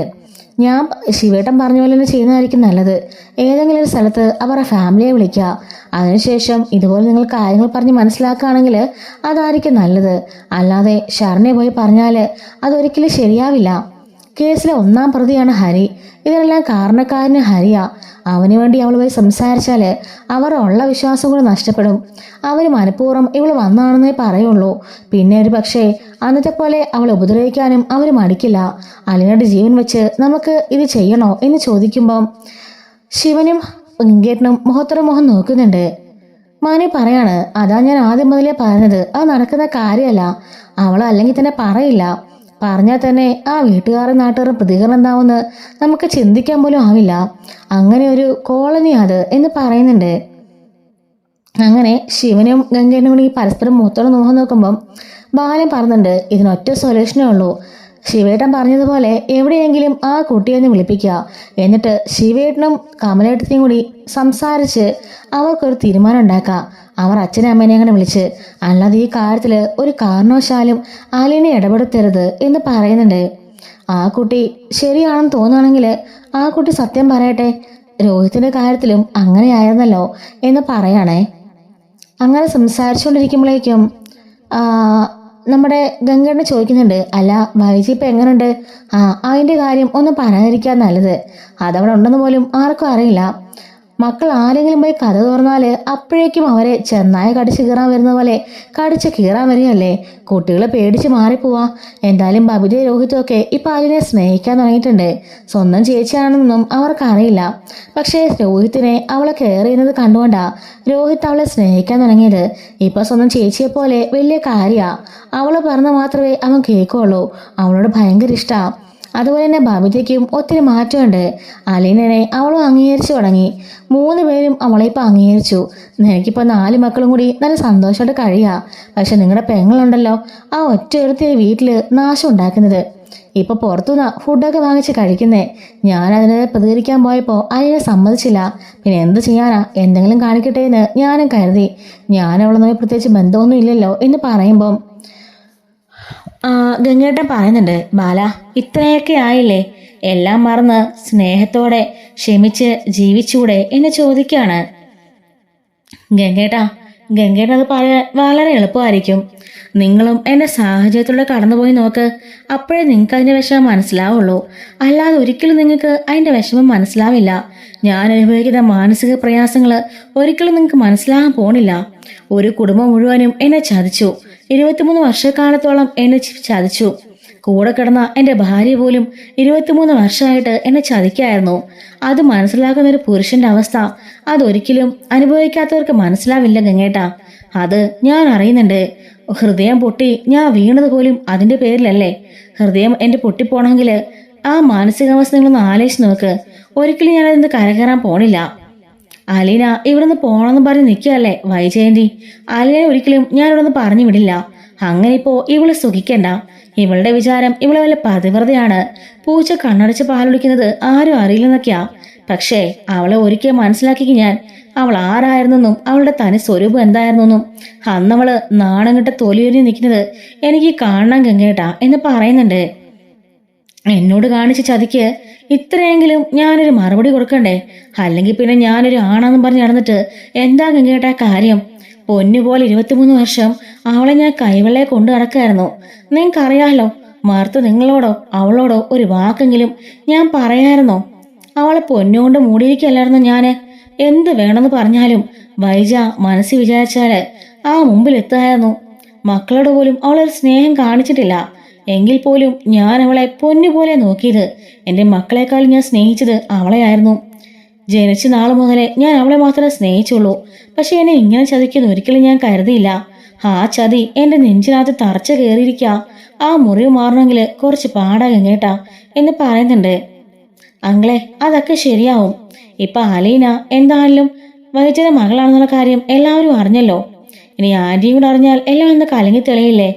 ഞാൻ ശിവേട്ടൻ പറഞ്ഞ പോലെ തന്നെ ചെയ്യുന്നതായിരിക്കും നല്ലത്. ഏതെങ്കിലും ഒരു സ്ഥലത്ത് അവരുടെ ഫാമിലിയെ വിളിക്കുക. അതിനുശേഷം ഇതുപോലെ നിങ്ങൾ കാര്യങ്ങൾ പറഞ്ഞ് മനസ്സിലാക്കുകയാണെങ്കിൽ അതായിരിക്കും നല്ലത്. അല്ലാതെ ശരണ്യെ പോയി പറഞ്ഞാൽ അതൊരിക്കലും ശരിയാവില്ല. കേസിലെ 1-ാം പ്രതിയാണ് ഹരി. ഇതിനെല്ലാം കാരണക്കാരന് ഹരിയാ. അവന് വേണ്ടി അവൾ പോയി സംസാരിച്ചാൽ അവരുടെ ഉള്ള വിശ്വാസം കൂടെ നഷ്ടപ്പെടും. അവർ മനഃപൂർവ്വം ഇവൾ വന്നാണെന്നേ പറയുള്ളൂ. പിന്നെ ഒരു പക്ഷേ അന്നത്തെ പോലെ അവൾ ഉപദ്രവിക്കാനും അവർ മടിക്കില്ല. അലിനയുടെ ജീവൻ വെച്ച് നമുക്ക് ഇത് ചെയ്യണോ എന്ന് ചോദിക്കുമ്പം ശിവനും ഗംഗേട്ടനും മുഖം നോക്കുന്നുണ്ട്. മനു പറയാണ്, അതാ ഞാൻ ആദ്യം മുതലേ പറഞ്ഞത്, അത് നടക്കുന്ന കാര്യമല്ല. അവൾ അല്ലെങ്കിൽ തന്നെ പറയില്ല. പറഞ്ഞാൽ തന്നെ ആ വീട്ടുകാരും നാട്ടുകാരും പ്രതികരണം എന്താവുമെന്ന് നമുക്ക് ചിന്തിക്കാൻ പോലും ആവില്ല. അങ്ങനെ ഒരു കോളനി അത് എന്ന് പറയുന്നുണ്ട്. അങ്ങനെ ശിവനും ഗംഗേനും കൂടി പരസ്പരം മുഖത്തോടെ നോക്കുമ്പം ബാലൻ പറഞ്ഞിട്ടുണ്ട്, ഇതിനൊറ്റ സൊല്യൂഷനേ ഉള്ളൂ. ശിവേട്ടൻ പറഞ്ഞതുപോലെ എവിടെയെങ്കിലും ആ കുട്ടിയൊന്ന് വിളിപ്പിക്കുക. എന്നിട്ട് ശിവേട്ടനും കമലേട്ടനെയും കൂടി സംസാരിച്ച് അവർക്കൊരു തീരുമാനം ഉണ്ടാക്കുക. അവർ അച്ഛനും അമ്മേനെ അങ്ങനെ വിളിച്ച്. അല്ലാതെ ഈ കാര്യത്തിൽ ഒരു കാരണവശാലും അലീനെ ഇടപെടുത്തരുത് എന്ന് പറയുന്നുണ്ട്. ആ കുട്ടി ശരിയാണെന്ന് തോന്നുകയാണെങ്കിൽ ആ കുട്ടി സത്യം പറയട്ടെ. രോഹിത്തിന്റെ കാര്യത്തിലും അങ്ങനെയായിരുന്നല്ലോ എന്ന് പറയണേ. അങ്ങനെ സംസാരിച്ചുകൊണ്ടിരിക്കുമ്പോഴേക്കും നമ്മുടെ ഗംഗേട്ടനെ ചോദിക്കുന്നുണ്ട്, അല്ല വൈജി ഇപ്പം എങ്ങനെയുണ്ട്? അതിൻ്റെ കാര്യം ഒന്നും പറയാതിരിക്കാൻ നല്ലത്. അതവിടെ ഉണ്ടെന്ന് പോലും ആർക്കും അറിയില്ല. മക്കൾ ആരെങ്കിലും പോയി കഥ തുറന്നാൽ അപ്പോഴേക്കും അവരെ ചെന്നായ കടിച്ച് കീറാൻ വരുന്ന പോലെ കടിച്ച് കീറാൻ വരികയല്ലേ. കുട്ടികളെ പേടിച്ച് മാറിപ്പോവാ. എന്തായാലും ബബിതയും രോഹിത്തും ഒക്കെ ഇപ്പം അലിനെ സ്നേഹിക്കാൻ തുടങ്ങിയിട്ടുണ്ട്. സ്വന്തം ചേച്ചിയാണെന്നൊന്നും അവർക്കറിയില്ല. പക്ഷേ രോഹിത്തിനെ അവളെ കെയർ ചെയ്യുന്നത് കണ്ടുകൊണ്ടാ രോഹിത്ത് അവളെ സ്നേഹിക്കാൻ തുടങ്ങിയത്. ഇപ്പം സ്വന്തം ചേച്ചിയെ പോലെ വലിയ കാര്യാ. അവള് പറഞ്ഞ മാത്രമേ അവൻ കേൾക്കുള്ളൂ. അവളോട് ഭയങ്കര ഇഷ്ടമാണ്. അതുപോലെ തന്നെ ബബിതയ്ക്കും ഒത്തിരി മാറ്റമുണ്ട്. അലീനനെ അവളും അംഗീകരിച്ചു തുടങ്ങി. 3 പേരും അവളെ ഇപ്പം അംഗീകരിച്ചു. നിനക്കിപ്പോൾ 4 മക്കളും കൂടി നല്ല സന്തോഷമായിട്ട് കഴിയുക. പക്ഷെ നിങ്ങളുടെ പെങ്ങളുണ്ടല്ലോ, ആ ഒറ്റ ഒരുത്തിയ വീട്ടിൽ നാശം ഉണ്ടാക്കുന്നത്. ഇപ്പൊ പുറത്തുനിന്ന് ഫുഡൊക്കെ വാങ്ങിച്ച് കഴിക്കുന്നേ. ഞാനതിനെ പ്രതികരിക്കാൻ പോയപ്പോൾ അലീന സമ്മതിച്ചില്ല. പിന്നെ എന്ത് ചെയ്യാനാ, എന്തെങ്കിലും കാണിക്കട്ടെ എന്ന് ഞാനും കരുതി. ഞാൻ അവളൊന്നും പ്രത്യേകിച്ച് ബന്ധമൊന്നും ഇല്ലല്ലോ എന്ന് പറയുമ്പം ഗംഗേട്ടൻ പറയുന്നുണ്ട്, ബാല ഇത്രയൊക്കെ ആയില്ലേ, എല്ലാം മറന്ന് സ്നേഹത്തോടെ ക്ഷമിച്ച് ജീവിച്ചൂടെ എന്ന് ചോദിക്കുകയാണ്. ഗംഗേട്ടൻ അത് പറയാൻ വളരെ എളുപ്പമായിരിക്കും. നിങ്ങളും എൻ്റെ സാഹചര്യത്തിലൂടെ കടന്നുപോയി നോക്ക്. അപ്പോഴേ നിങ്ങൾക്ക് അതിൻ്റെ വിഷമം മനസ്സിലാവുള്ളൂ. അല്ലാതെ ഒരിക്കലും നിങ്ങൾക്ക് അതിൻ്റെ വിഷമം മനസ്സിലാവില്ല. ഞാൻ അനുഭവിക്കുന്ന മാനസിക പ്രയാസങ്ങൾ ഒരിക്കലും നിങ്ങൾക്ക് മനസ്സിലാകാൻ പോണില്ല. ഒരു കുടുംബം മുഴുവനും എന്നെ ചതിച്ചു. 23 വർഷക്കാലത്തോളം എന്നെ ചതിച്ചു. കൂടെ കിടന്ന എൻ്റെ ഭാര്യ പോലും 23 വർഷമായിട്ട് എന്നെ ചതിക്കായിരുന്നു. അത് മനസ്സിലാക്കുന്ന ഒരു പുരുഷന്റെ അവസ്ഥ അതൊരിക്കലും അനുഭവിക്കാത്തവർക്ക് മനസ്സിലാവില്ല ഗംഗേട്ടാ. അത് ഞാൻ അറിയുന്നുണ്ട്. ഹൃദയം പൊട്ടി ഞാൻ വീണത് പോലും അതിന്റെ പേരിലല്ലേ. ഹൃദയം എൻ്റെ പൊട്ടിപ്പോണെങ്കിൽ ആ മാനസികാവസ്ഥ നിങ്ങളൊന്ന് ആലോചിച്ച് നോക്ക്. ഒരിക്കലും ഞാനതിന് കരകയറാൻ പോണില്ല. അലീന ഇവിടുന്ന് പോണമെന്ന് പറഞ്ഞ് നിൽക്കുകയല്ലേ വൈജയന്തി. അലീന ഒരിക്കലും ഞാൻ ഇവിടുന്ന് പറഞ്ഞു വിടില്ല. അങ്ങനെ ഇപ്പോ ഇവള് സുഖിക്കണ്ട. ഇവളുടെ വിചാരം ഇവളെ വല്ല പതിവ്രതയാണ്. പൂച്ച കണ്ണടച്ച് പാലൊടിക്കുന്നത് ആരും അറിയില്ലെന്നൊക്കെയാ. പക്ഷേ അവളെ ഒരിക്കൽ മനസ്സിലാക്കി ഞാൻ. അവൾ ആരായിരുന്നെന്നും അവളുടെ തനി സ്വരൂപം എന്തായിരുന്നെന്നും അന്നവള് നാണം കെട്ട തൊലിയൊരി നിൽക്കുന്നത് എനിക്ക് കാണാൻ ഗംഗേട്ടാ എന്ന് പറയുന്നുണ്ട്. എന്നോട് കാണിച്ച ചതിക്ക് ഇത്രയെങ്കിലും ഞാനൊരു മറുപടി കൊടുക്കണ്ടേ? അല്ലെങ്കിൽ പിന്നെ ഞാനൊരു ആണാന്നും പറഞ്ഞ് നടന്നിട്ട് എന്താ ഗംഗേട്ടാ കാര്യം? പൊന്നുപോലെ 23 വർഷം അവളെ ഞാൻ കൈവെള്ളയെ കൊണ്ടു നടക്കായിരുന്നു. നിങ്ങൾക്കറിയാലോ, മറുത്ത് നിങ്ങളോടോ അവളോടോ ഒരു വാക്കെങ്കിലും ഞാൻ പറയായിരുന്നോ? അവളെ പൊന്നുകൊണ്ട് മൂടിയിരിക്കല്ലായിരുന്നു ഞാന്. എന്ത് വേണമെന്ന് പറഞ്ഞാലും വൈജ മനസ്സിൽ വിചാരിച്ചാല് ആ മുമ്പിൽ എത്തായിരുന്നു. മക്കളോട് പോലും അവളൊരു സ്നേഹം കാണിച്ചിട്ടില്ല. എങ്കിൽ പോലും ഞാൻ അവളെ പൊന്നുപോലെ നോക്കിയത്. എൻ്റെ മക്കളെക്കാൾ ഞാൻ സ്നേഹിച്ചത് അവളെയായിരുന്നു. ജനിച്ച നാൾ മുതലേ ഞാൻ അവളെ മാത്രമേ സ്നേഹിച്ചുള്ളൂ. പക്ഷെ എന്നെ ഇങ്ങനെ ചതിക്കുന്ന ഒരിക്കലും ഞാൻ കരുതിയില്ല. ആ ചതി എൻ്റെ നെഞ്ചിനകത്ത് തറച്ചു കയറിയിരിക്കുക. ആ മുറിവ് മാറണമെങ്കിൽ കുറച്ച് പാടാകും കേട്ടാ എന്ന് പറയുന്നുണ്ട്. അങ്ങളെ അതൊക്കെ ശരിയാവും. ഇപ്പൊ അലീന എന്തായാലും വൈജയുടെ മകളാണെന്നുള്ള കാര്യം എല്ലാവരും അറിഞ്ഞല്ലോ. ഇനി ആന്റിയും കൂടെ അറിഞ്ഞാൽ എല്ലാം ഒന്ന് കലങ്ങി തെളിയില്ലേ?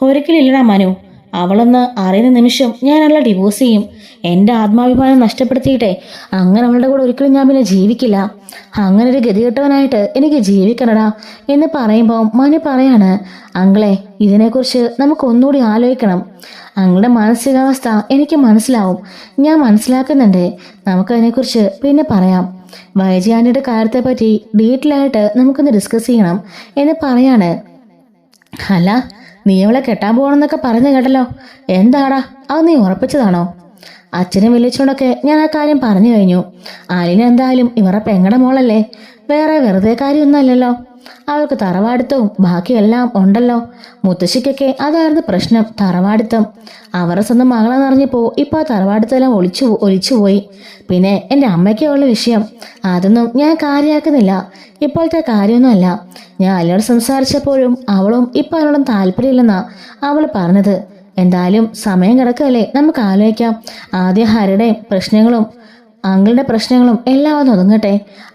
ഒരിക്കലും ഇല്ലടാ മനു. അവളെന്ന് അറിയുന്ന നിമിഷം ഞാൻ അവളെ ഡിവോഴ്സ് ചെയ്യും. എൻ്റെ ആത്മാഭിമാനം നഷ്ടപ്പെടുത്തിയിട്ടേ അങ്ങനെ അവളുടെ കൂടെ ഒരിക്കലും ഞാൻ പിന്നെ ജീവിക്കില്ല. അങ്ങനെ ഒരു ഗതികെട്ടവനായിട്ട് എനിക്ക് ജീവിക്കണടാ എന്ന് പറയുമ്പോൾ മനു പറയാണ്, അങ്ങളെ ഇതിനെക്കുറിച്ച് നമുക്ക് ഒന്നുകൂടി ആലോചിക്കണം. അങ്ങളുടെ മാനസികാവസ്ഥ എനിക്ക് മനസ്സിലാവും, ഞാൻ മനസ്സിലാക്കുന്നുണ്ട്. നമുക്കതിനെക്കുറിച്ച് പിന്നെ പറയാം. വൈജി ആൻ്റിയുടെ കാര്യത്തെപ്പറ്റി ഡീറ്റെയിലായിട്ട് നമുക്കൊന്ന് ഡിസ്കസ് ചെയ്യണം എന്ന് പറയാണ്. അല്ല, നീ അവളെ കെട്ടാൻ പോകണമെന്നൊക്കെ പറഞ്ഞു കേട്ടല്ലോ, എന്താടാ അത് നീ ഉറപ്പിച്ചതാണോ? അച്ഛനും വിളിച്ചുകൊണ്ടൊക്കെ ഞാൻ ആ കാര്യം പറഞ്ഞു കഴിഞ്ഞു. അലിന് എന്തായാലും ഇവരുടെ പെങ്ങടെ മോളല്ലേ, വേറെ വെറുതെ കാര്യമൊന്നുമല്ലല്ലോ. അവൾക്ക് തറവാടിത്തവും ബാക്കിയെല്ലാം ഉണ്ടല്ലോ. മുത്തശ്ശിക്കൊക്കെ അതായിരുന്നു പ്രശ്നം, തറവാടിത്തം. അവരുടെ സ്വന്തം മകളെന്ന് അറിഞ്ഞപ്പോൾ ഇപ്പോൾ ആ തറവാടിത്തെല്ലാം ഒലിച്ചുപോയി. പിന്നെ എൻ്റെ അമ്മയ്ക്കുള്ള വിഷയം അതൊന്നും ഞാൻ കാര്യമാക്കുന്നില്ല, ഇപ്പോഴത്തെ കാര്യമൊന്നുമല്ല. ഞാൻ അലിയോട് സംസാരിച്ചപ്പോഴും അവളും ഇപ്പം അതിനോടും താല്പര്യമില്ലെന്നാ അവൾ പറഞ്ഞത്. എന്തായാലും സമയം കിടക്കല്ലേ, നമുക്ക് ആലോചിക്കാം. ആദ്യം ഹരിയുടെയും പ്രശ്നങ്ങളും അങ്കിളുടെ പ്രശ്നങ്ങളും എല്ലാം ഒന്ന് ഒതുങ്ങട്ടെ,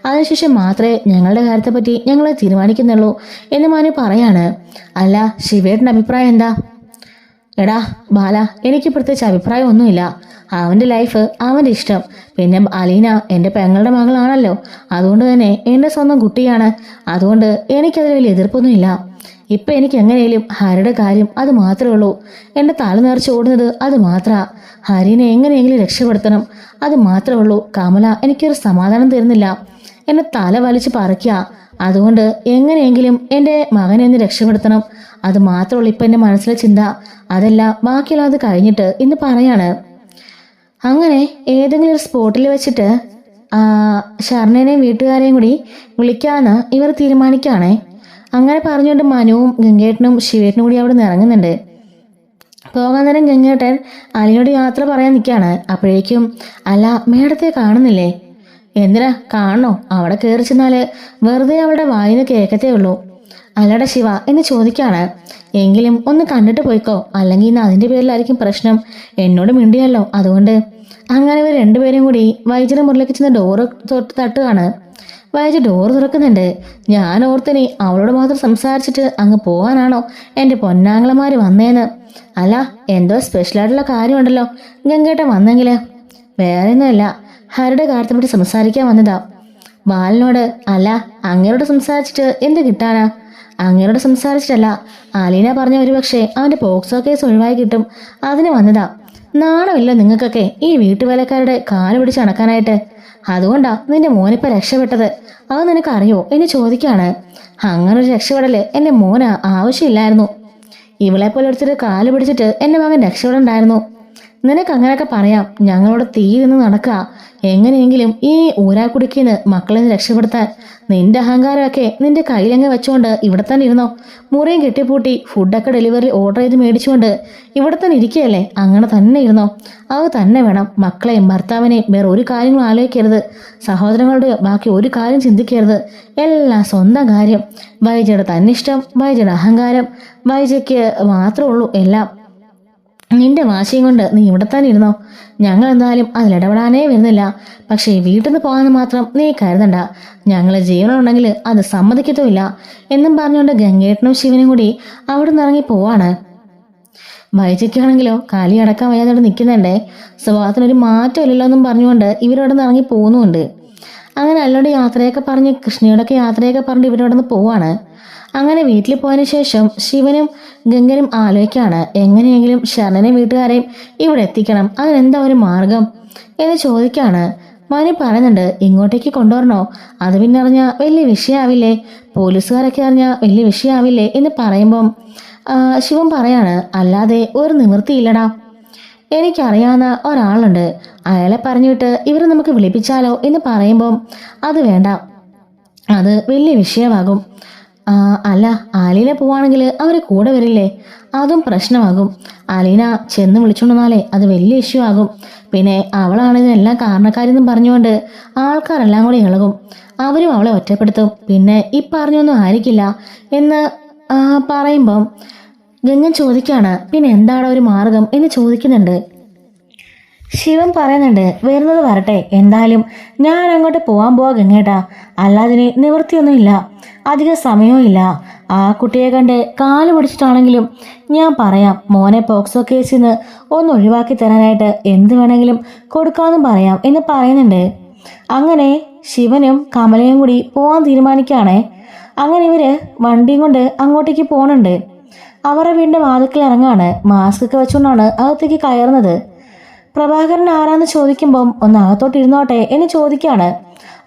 അതിനുശേഷം മാത്രമേ ഞങ്ങളുടെ കാര്യത്തെപ്പറ്റി ഞങ്ങൾ തീരുമാനിക്കുന്നുള്ളൂ എന്ന് മനു പറയാണ്. അല്ല, ശിവേട്ടൻ്റെ അഭിപ്രായം എന്താ? എടാ ബാല, എനിക്ക് പ്രത്യേകിച്ച് അഭിപ്രായം ഒന്നുമില്ല. അവൻ്റെ ലൈഫ് അവൻ്റെ ഇഷ്ടം. പിന്നെ അലീന എൻ്റെ പെങ്ങളുടെ മകളാണല്ലോ, അതുകൊണ്ട് തന്നെ എൻ്റെ സ്വന്തം കുട്ടിയാണ്. അതുകൊണ്ട് എനിക്കതിൽ വലിയ എതിർപ്പൊന്നുമില്ല. ഇപ്പം എനിക്ക് എങ്ങനെയും ഹരിയുടെ കാര്യം അത് മാത്രമേ ഉള്ളൂ. എൻ്റെ തല നിറച്ച് ഓടുന്നത് അത് മാത്രമാണ്. ഹരിനെ എങ്ങനെയെങ്കിലും രക്ഷപ്പെടുത്തണം, അത് മാത്രമേ ഉള്ളൂ. കമല എനിക്കൊരു സമാധാനം തരുന്നില്ല, എന്നെ തല വലിച്ച് പറിക്കുക. അതുകൊണ്ട് എങ്ങനെയെങ്കിലും എൻ്റെ മകനെ ഒന്ന് രക്ഷപ്പെടുത്തണം, അത് മാത്രമേ ഉള്ളൂ ഇപ്പം എൻ്റെ മനസ്സിലെ ചിന്ത. അതല്ല ബാക്കിയെല്ലാം അത് കഴിഞ്ഞിട്ട് ഇന്ന് പറയാണ്. അങ്ങനെ ഏതെങ്കിലും ഒരു സ്പോട്ടിൽ വെച്ചിട്ട് ശരണനെയും വീട്ടുകാരെയും കൂടി വിളിക്കാമെന്ന് ഇവർ തീരുമാനിക്കുകയാണേ. അങ്ങനെ പറഞ്ഞുകൊണ്ട് മനുവും ഗംഗേട്ടനും ശിവേട്ടനും കൂടി അവിടെ നിന്ന് ഇറങ്ങുന്നുണ്ട്. പോകാൻ നേരം ഗംഗേട്ടൻ അലിയോട് യാത്ര പറയാൻ നിൽക്കുകയാണ്. അപ്പോഴേക്കും അല്ല, മേഡത്തെ കാണുന്നില്ലേ? എന്തിനാ കാണണോ? അവിടെ കയറി ചെന്നാല് വെറുതെ അവളുടെ വായിന്ന് കേൾക്കത്തേ ഉള്ളൂ. അല്ലടാ ശിവ എന്ന് ചോദിക്കാണ്. എങ്കിലും ഒന്ന് കണ്ടിട്ട് പോയിക്കോ, അല്ലെങ്കിൽ ഇന്ന് അതിൻ്റെ പേരിലായിരിക്കും പ്രശ്നം. എന്നോട് മിണ്ടിയല്ലോ, അതുകൊണ്ട്. അങ്ങനെ ഇവർ രണ്ടുപേരും കൂടി വൈദ്യുതി മുറിലേക്ക് ചെന്ന് ഡോറ് തട്ടുകയാണ്. വൈദ്യ ഡോറ് തുറക്കുന്നുണ്ട്. ഞാൻ ഓർത്തിനി അവളോട് മാത്രം സംസാരിച്ചിട്ട് അങ്ങ് പോകാനാണോ എൻ്റെ പൊന്നാങ്ങളമാര് വന്നേന്ന്. അല്ല, എന്തോ സ്പെഷ്യലായിട്ടുള്ള കാര്യമുണ്ടല്ലോ ഗംഗേട്ടൻ വന്നെങ്കിൽ. വേറെ ഒന്നുമല്ല, ഹരിയുടെ കാര്യത്തെപ്പറ്റി സംസാരിക്കാൻ വന്നതാ. ബാലനോട്. അല്ല, അങ്ങേരോട് സംസാരിച്ചിട്ട് എന്ത് കിട്ടാനാ? അങ്ങേരോട് സംസാരിച്ചിട്ടല്ല, അലീന പറഞ്ഞ ഒരുപക്ഷെ അവൻ്റെ പോക്സോ കേസ് ഒഴിവായി കിട്ടും, അതിന് വന്നതാ. നാണമില്ല നിങ്ങൾക്കൊക്കെ ഈ വീട്ടുവേലക്കാരുടെ കാല് പിടിച്ച് നടക്കാനായിട്ട്. അതുകൊണ്ടാ നിന്റെ മോനിപ്പോൾ രക്ഷപ്പെട്ടത്, അത് നിനക്കറിയോ എന്ന് ചോദിക്കാണ്. അങ്ങനൊരു രക്ഷപ്പെടല് എൻ്റെ മോന് ആവശ്യമില്ലായിരുന്നു. ഇവളെപ്പോലെ എടുത്തിട്ട് കാല് പിടിച്ചിട്ട് എൻ്റെ മകൻ രക്ഷപ്പെടണ്ടായിരുന്നു. നിനക്ക് അങ്ങനെയൊക്കെ പറയാം, ഞങ്ങളോട് തീ നിന്ന് നടക്കുക. എങ്ങനെയെങ്കിലും ഈ ഊരാക്കുടുക്കിന്ന് മക്കളെ രക്ഷപ്പെടുത്താൻ. നിന്റെ അഹങ്കാരമൊക്കെ നിന്റെ കയ്യിലങ്ങ് വെച്ചുകൊണ്ട് ഇവിടെ തന്നെ ഇരുന്നോ. മുറിയും കെട്ടിപ്പൂട്ടി ഫുഡൊക്കെ ഡെലിവറി ഓർഡർ ചെയ്ത് മേടിച്ചുകൊണ്ട് ഇവിടെ തന്നെ ഇരിക്കുകയല്ലേ, അങ്ങനെ തന്നെ ഇരുന്നോ. അത് തന്നെ വേണം. മക്കളെയും ഭർത്താവിനെയും വേറെ ഒരു കാര്യങ്ങളും ആലോചിക്കരുത്. സഹോദരങ്ങളുടെ ബാക്കി ഒരു കാര്യം ചിന്തിക്കരുത്. എല്ലാം സ്വന്തം കാര്യം. വൈജയുടെ തന്നിഷ്ടം, വൈജയുടെ അഹങ്കാരം, വൈജയ്ക്ക് മാത്രമേ ഉള്ളൂ എല്ലാം. നിന്റെ വാശിയും കൊണ്ട് നീ ഇവിടെ തന്നെ ഇരുന്നോ. ഞങ്ങൾ എന്തായാലും അതിലിടപെടാനേ വരുന്നില്ല. പക്ഷേ വീട്ടിൽ നിന്ന് പോകാൻ മാത്രം നീ കരുതണ്ട. ഞങ്ങൾ ജീവനുണ്ടെങ്കിൽ അത് സമ്മതിക്കത്തുമില്ല എന്നും പറഞ്ഞുകൊണ്ട് ഗംഗേട്ടനും ശിവനും കൂടി അവിടെ നിന്ന് ഇറങ്ങി പോവാണ്. വൈജയ്ക്കാണെങ്കിലോ കാലി അടക്കാൻ വയ്യാതെ നിൽക്കുന്നുണ്ടേ. സ്വഭാവത്തിനൊരു മാറ്റം ഇല്ലല്ലോ എന്നും പറഞ്ഞുകൊണ്ട് ഇവരോട് നിന്ന് ഇറങ്ങി പോകുന്നുമുണ്ട്. അങ്ങനെ അല്ലോട് യാത്രയൊക്കെ പറഞ്ഞ് കൃഷ്ണയോടൊക്കെ യാത്രയൊക്കെ പറഞ്ഞ് ഇവരോട് നിന്ന് പോവാണ്. അങ്ങനെ വീട്ടിൽ പോയതിനു ശേഷം ശിവനും ഗംഗനും ആലോചിക്കാണ്, എങ്ങനെയെങ്കിലും ശരണനെയും വീട്ടുകാരെയും ഇവിടെ എത്തിക്കണം, അതിനെന്താ ഒരു മാർഗം എന്ന് ചോദിക്കാണ്. മനു പറയുന്നുണ്ട്, ഇങ്ങോട്ടേക്ക് കൊണ്ടുവരണോ? അത് പിന്നെ അറിഞ്ഞാൽ വലിയ വിഷയമാവില്ലേ, പോലീസുകാരൊക്കെ അറിഞ്ഞാൽ വലിയ വിഷയമാവില്ലേ എന്ന് പറയുമ്പം ശിവൻ പറയാണ്, അല്ലാതെ ഒരു നിവൃത്തിയില്ലടാ. എനിക്കറിയാവുന്ന ഒരാളുണ്ട്, അയാളെ പറഞ്ഞിട്ട് ഇവർ നമുക്ക് വിളിപ്പിച്ചാലോ എന്ന് പറയുമ്പം അത് വേണ്ട, അത് വലിയ വിഷയമാകും. അല്ല, അലീന പോവാണെങ്കിൽ അവർ കൂടെ വരില്ലേ? അതും പ്രശ്നമാകും. അലീന ചെന്ന് വിളിച്ചുകൊണ്ടുവന്നാലേ അത് വലിയ ഇഷ്യൂ ആകും. പിന്നെ അവളാണ് ഇതിനെല്ലാം കാരണക്കാരെന്നും പറഞ്ഞുകൊണ്ട് ആൾക്കാരെല്ലാം കൂടി ഇളകും. അവരും അവളെ ഒറ്റപ്പെടുത്തും. പിന്നെ ഈ പറഞ്ഞൊന്നും ആയിരിക്കില്ല എന്ന് പറയുമ്പം ഗംഗൻ ചോദിക്കാണ്, പിന്നെ എന്താണ് ഒരു മാർഗം എന്ന് ചോദിക്കുന്നുണ്ട്. ശിവൻ പറയുന്നുണ്ട്, വരുന്നത് വരട്ടെ, എന്തായാലും ഞാൻ അങ്ങോട്ട് പോകാൻ പോവാ ഗംഗേട്ടാ, അല്ലാതിന് നിവൃത്തിയൊന്നുമില്ല, അധിക സമയവും ഇല്ല. ആ കുട്ടിയെ കണ്ട് കാല് പിടിച്ചിട്ടാണെങ്കിലും ഞാൻ പറയാം, മോനെ പോക്സോ കേസിൽ നിന്ന് ഒന്ന് ഒഴിവാക്കി തരാനായിട്ട് എന്ത് വേണമെങ്കിലും കൊടുക്കാമെന്നും പറയാം എന്ന് പറയുന്നുണ്ട്. അങ്ങനെ ശിവനും കമലയും കൂടി പോവാൻ തീരുമാനിക്കുകയാണേ. അങ്ങനെ ഇവര് വണ്ടിയും കൊണ്ട് അങ്ങോട്ടേക്ക് പോണുണ്ട്. അവരുടെ വീടിന്റെ വാതിക്കൽ ഇറങ്ങാണ്. മാസ്ക് ഒക്കെ വെച്ചുകൊണ്ടാണ് അകത്തേക്ക് കയറുന്നത്. പ്രഭാകരൻ ആരാന്ന് ചോദിക്കുമ്പം ഒന്ന് അകത്തോട്ട് ഇരുന്നോട്ടെ എന്ന് ചോദിക്കാണ്.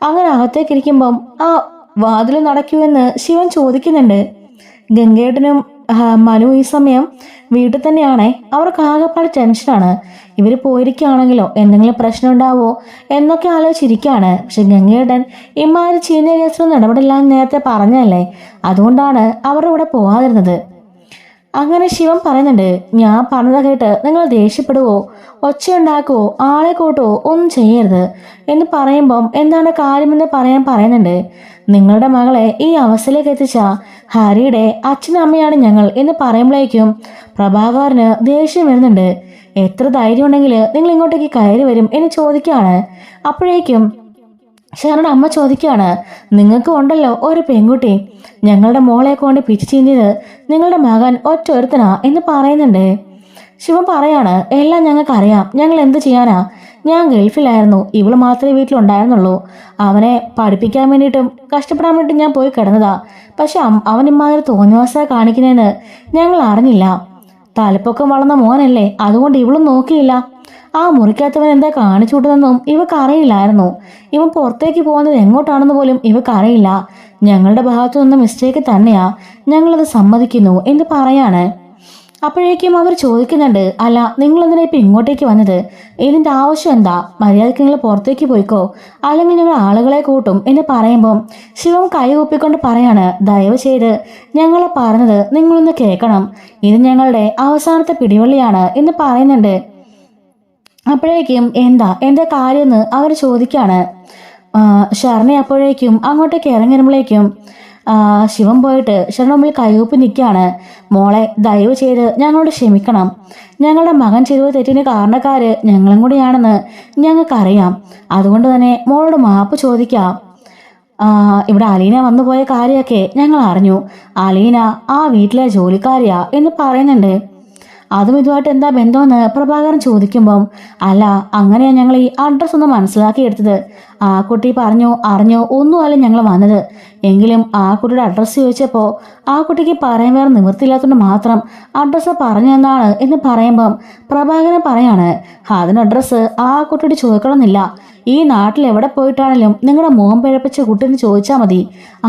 അങ്ങനെ അകത്തേക്ക് ഇരിക്കുമ്പം ആ വാതിൽ നടക്കുമെന്ന് ശിവൻ ചോദിക്കുന്നുണ്ട്. ഗംഗേട്ടനും മനു ഈ സമയം വീട്ടിൽ തന്നെയാണേ. അവർക്ക് ആകെപ്പാട് ടെൻഷനാണ്. ഇവർ പോയിരിക്കുകയാണെങ്കിലോ എന്തെങ്കിലും പ്രശ്നം ഉണ്ടാവോ എന്നൊക്കെ ആലോചിച്ചിരിക്കുകയാണ്. പക്ഷെ ഗംഗേട്ടൻ ഇമാതിരി ചീന കേസിലൊന്നും ഇടപെടില്ല എന്ന് നേരത്തെ പറഞ്ഞല്ലേ, അതുകൊണ്ടാണ് അവരുടെ കൂടെ പോവാതിരുന്നത്. അങ്ങനെ ശിവൻ പറയുന്നുണ്ട്, ഞാൻ പറഞ്ഞത് കേട്ട് നിങ്ങൾ ദേഷ്യപ്പെടുവോ, ഒച്ചയുണ്ടാക്കുവോ, ആളെ കൂട്ടുവോ ഒന്നും ചെയ്യരുത് എന്ന് പറയുമ്പം എന്താണ് കാര്യമെന്ന് പറയുന്നുണ്ട്. നിങ്ങളുടെ മകളെ ഈ അവസ്ഥയിലേക്ക് എത്തിച്ച ഹരിയുടെ അച്ഛനും അമ്മയാണ് ഞങ്ങൾ എന്ന് പറയുമ്പോഴേക്കും പ്രഭാകരന് ദേഷ്യം വരുന്നുണ്ട്. എത്ര ധൈര്യം ഉണ്ടെങ്കിൽ നിങ്ങൾ ഇങ്ങോട്ടേക്ക് കയറി വരും എന്ന് ചോദിക്കുകയാണ്. അപ്പോഴേക്കും ശരണ അമ്മ ചോദിക്കുകയാണ്, നിങ്ങൾക്ക് ഉണ്ടല്ലോ ഒരു പെൺകുട്ടി, ഞങ്ങളുടെ മോളെ കൊണ്ട് പിച്ചു ചീന്തിയത് നിങ്ങളുടെ മകൻ ഒറ്റ ഒരുത്തനാ എന്ന് പറയുന്നുണ്ട്. ശിവൻ പറയാണ്, എല്ലാം ഞങ്ങൾക്കറിയാം, ഞങ്ങൾ എന്ത് ചെയ്യാനാ, ഞാൻ ഗൾഫിലായിരുന്നു, ഇവള് മാത്രമേ വീട്ടിലുണ്ടായിരുന്നുള്ളൂ. അവനെ പഠിപ്പിക്കാൻ വേണ്ടിയിട്ടും കഷ്ടപ്പെടാൻ വേണ്ടിയിട്ടും ഞാൻ പോയി കിടന്നതാ. പക്ഷെ അവൻ ഇമ്മാതിരി തോന്നിവാസ കാണിക്കുന്നതെന്ന് ഞങ്ങൾ അറിഞ്ഞില്ല. തലപ്പൊക്കം വളർന്ന മോനല്ലേ, അതുകൊണ്ട് ഇവളും നോക്കിയില്ല. ആ മുറിക്കകത്തവൻ എന്താ കാണിച്ചു വിട്ടതെന്നും ഇവക്ക് അറിയില്ലായിരുന്നു. ഇവൻ പുറത്തേക്ക് പോകുന്നത് എങ്ങോട്ടാണെന്ന് പോലും ഇവക്ക് അറിയില്ല. ഞങ്ങളുടെ ഭാഗത്തു നിന്ന് മിസ്റ്റേക്ക് തന്നെയാ, ഞങ്ങളത് സമ്മതിക്കുന്നു എന്ന് പറയാണ്. അപ്പോഴേക്കും അവർ ചോദിക്കുന്നുണ്ട്, അല്ല നിങ്ങൾ എന്തിനാ ഇപ്പൊ ഇങ്ങോട്ടേക്ക് വന്നത്, ഇതിന്റെ ആവശ്യം എന്താ, മര്യാദയ്ക്ക് നിങ്ങൾ പുറത്തേക്ക് പോയിക്കോ, അല്ലെങ്കിൽ നിങ്ങൾ ആളുകളെ കൂട്ടും എന്ന് പറയുമ്പം ശിവം കൈ കൂപ്പിക്കൊണ്ട് പറയാണ്, ദയവ് ചെയ്ത് ഞങ്ങളെ പറഞ്ഞത് നിങ്ങളൊന്ന് കേൾക്കണം, ഇത് ഞങ്ങളുടെ അവസാനത്തെ പിടിവള്ളിയാണ് എന്ന് പറയുന്നുണ്ട്. അപ്പോഴേക്കും എന്താ കാര്യമെന്ന് അവർ ചോദിക്കാണ്. ഷർണി അപ്പോഴേക്കും അങ്ങോട്ടേക്ക് ഇറങ്ങി വരുമ്പോഴേക്കും ശിവൻ പോയിട്ട് ഷർണ മുമ്പിൽ കൈകൂപ്പി നിൽക്കുകയാണ്. മോളെ ദയവ് ചെയ്ത് ഞങ്ങളോട് ക്ഷമിക്കണം, ഞങ്ങളുടെ മകൻ ചെയ്ത തെറ്റിന് കാരണക്കാര് ഞങ്ങളും കൂടിയാണെന്ന് ഞങ്ങൾക്കറിയാം, അതുകൊണ്ട് തന്നെ മോളോട് മാപ്പ് ചോദിക്കാം. ഇവിടെ അലീന വന്നു പോയ കാര്യമൊക്കെ ഞങ്ങൾ അറിഞ്ഞു, അലീന ആ വീട്ടിലെ ജോലിക്കാരിയാ എന്ന് പറയുന്നുണ്ട്. അതും ഇതുമായിട്ട് എന്താ ബന്ധമെന്ന് പ്രഭാകരൻ ചോദിക്കുമ്പം, അല്ല അങ്ങനെയാ ഞങ്ങൾ ഈ അഡ്രസ്സ് ഒന്ന് മനസ്സിലാക്കിയെടുത്തത്, ആ കുട്ടി അറിഞ്ഞോ ഒന്നുമല്ല ഞങ്ങൾ വന്നത്, എങ്കിലും ആ കുട്ടിയുടെ അഡ്രസ്സ് ചോദിച്ചപ്പോൾ ആ കുട്ടിക്ക് പറയാൻ വേറെ നിവൃത്തിയില്ലാത്തതുകൊണ്ട് മാത്രം അഡ്രസ്സ് പറഞ്ഞെന്നാണ് എന്ന് പറയുമ്പം പ്രഭാകരൻ പറയാണ്, അതിന് അഡ്രസ്സ് ആ കുട്ടിയോട് ചോദിക്കണമെന്നില്ല, ഈ നാട്ടിൽ എവിടെ പോയിട്ടാണെങ്കിലും നിങ്ങളുടെ മുഖം പിഴപ്പിച്ച കുട്ടിന്ന് ചോദിച്ചാൽ മതി,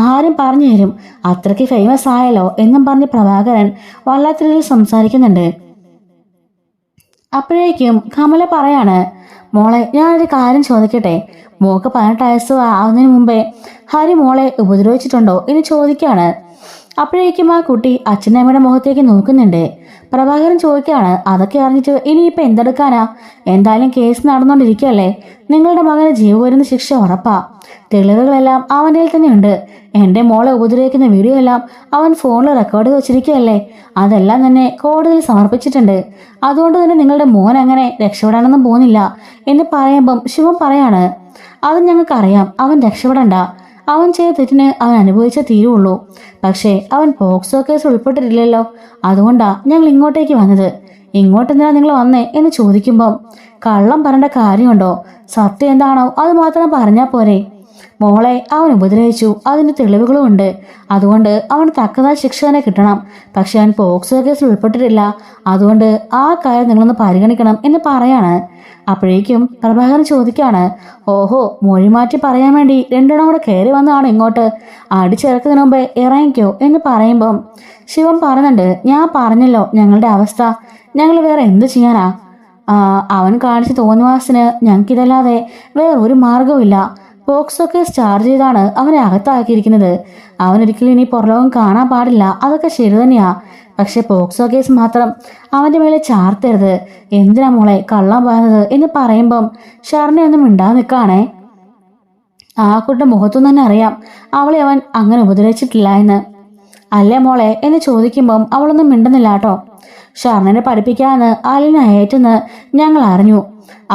ആരും പറഞ്ഞു തരും, അത്രയ്ക്ക് ഫേമസ് ആയല്ലോ എന്നും പറഞ്ഞ് പ്രഭാകരൻ വല്ലാത്ത രീതിയിൽ സംസാരിക്കുന്നുണ്ട്. അപ്പോഴേക്കും കമല പറയാണ്, മോളെ ഞാനൊരു കാര്യം ചോദിക്കട്ടെ, മോക്ക് 18 വയസ്സ് ആവുന്നതിന് മുമ്പേ ഹരി മോളെ ഉപദ്രവിച്ചിട്ടുണ്ടോ എന്ന് ചോദിക്കുകയാണ്. അപ്പോഴേക്കും ആ കുട്ടി അച്ഛൻ്റെ അമ്മയുടെ മുഖത്തേക്ക് നോക്കുന്നുണ്ട്. പ്രഭാകരൻ ചോദിക്കുകയാണ്, അതൊക്കെ അറിഞ്ഞിട്ട് ഇനിയിപ്പോൾ എന്തെടുക്കാനാ, എന്തായാലും കേസ് നടന്നുകൊണ്ടിരിക്കുകയല്ലേ, നിങ്ങളുടെ മകന് ജീവപര്യന്ത ശിക്ഷ ഉറപ്പാ, തെളിവുകളെല്ലാം അവൻ്റെ തന്നെ ഉണ്ട്, എൻ്റെ മോളെ ഉപദ്രവിക്കുന്ന വീഡിയോ എല്ലാം അവൻ ഫോണിൽ റെക്കോർഡ് ചെയ്ത് വെച്ചിരിക്കുകയല്ലേ, അതെല്ലാം തന്നെ കോടതിയിൽ സമർപ്പിച്ചിട്ടുണ്ട്, അതുകൊണ്ട് തന്നെ നിങ്ങളുടെ മോൻ അങ്ങനെ രക്ഷപ്പെടാനൊന്നും പോകുന്നില്ല എന്ന് പറയുമ്പം ശിവൻ പറയാണ്, അത് ഞങ്ങൾക്കറിയാം, അവൻ രക്ഷപ്പെടണ്ട, അവൻ ചെയ്ത തെറ്റിന് അവൻ അനുഭവിച്ച തീരുള്ളൂ, പക്ഷേ അവൻ പോക്സോ കേസ് ഉൾപ്പെട്ടിട്ടില്ലല്ലോ, അതുകൊണ്ടാ ഞങ്ങൾ ഇങ്ങോട്ടേക്ക് വന്നത്, ഇങ്ങോട്ടെന്തിനാ നിങ്ങൾ വന്നേ എന്ന് ചോദിക്കുമ്പം കള്ളം പറയേണ്ട കാര്യമുണ്ടോ, സത്യം എന്താണോ അത് മാത്രം പറഞ്ഞാൽ പോരെ, മോളെ അവൻ ഉപദ്രവിച്ചു, അതിൻ്റെ തെളിവുകളും ഉണ്ട്, അതുകൊണ്ട് അവന് തക്കതായ ശിക്ഷ തന്നെ കിട്ടണം, പക്ഷെ അവൻ പോക്സോ കേസിൽ ഉൾപ്പെട്ടിട്ടില്ല, അതുകൊണ്ട് ആ കാര്യം നിങ്ങളൊന്ന് പരിഗണിക്കണം എന്ന് പറയാണ്. അപ്പോഴേക്കും പ്രഭാകരൻ ചോദിക്കാണ്, ഓഹോ മൊഴി മാറ്റി പറയാൻ വേണ്ടി രണ്ടെണ്ണം കൂടെ കയറി വന്നതാണ് ഇങ്ങോട്ട്, അടിച്ചിറക്കുന്നതിന് മുമ്പേ ഇറങ്ങിക്കോ എന്ന് പറയുമ്പം ശിവൻ പറയുന്നുണ്ട്, ഞാൻ പറഞ്ഞല്ലോ ഞങ്ങളുടെ അവസ്ഥ, ഞങ്ങൾ വേറെ എന്ത് ചെയ്യാനാ, അവൻ കാണിച്ച തോന്നിവാസത്തിന് ഞങ്ങൾക്കിതല്ലാതെ വേറൊരു മാർഗവുമില്ല, പോക്സോ കേസ് ചാർജ് ചെയ്താണ് അവനെ അകത്താക്കിയിരിക്കുന്നത്, അവനൊരിക്കലും ഇനി പുറലോകം കാണാൻ പാടില്ല, അതൊക്കെ ശരി തന്നെയാ, പക്ഷെ പോക്സോ കേസ് മാത്രം അവൻ്റെ മേലെ ചാർത്തരുത്, എന്തിനാ മോളെ കള്ളം പറയുന്നത് എന്ന് പറയുമ്പം ഷർണയൊന്നും മിണ്ടാതെ നിൽക്കുകയാണേ. ആ കുട്ടിയുടെ മുഖത്തുനിന്ന് തന്നെ അറിയാം അവളെ അവൻ അങ്ങനെ ഉപദ്രവിച്ചിട്ടില്ല എന്ന്. അല്ലേ മോളെ എന്ന് ചോദിക്കുമ്പം അവളൊന്നും മിണ്ടുന്നില്ല കേട്ടോ. ഷർണനെ പഠിപ്പിക്കാമെന്ന് അലീന ഏറ്റെന്ന് ഞങ്ങൾ അറിഞ്ഞു.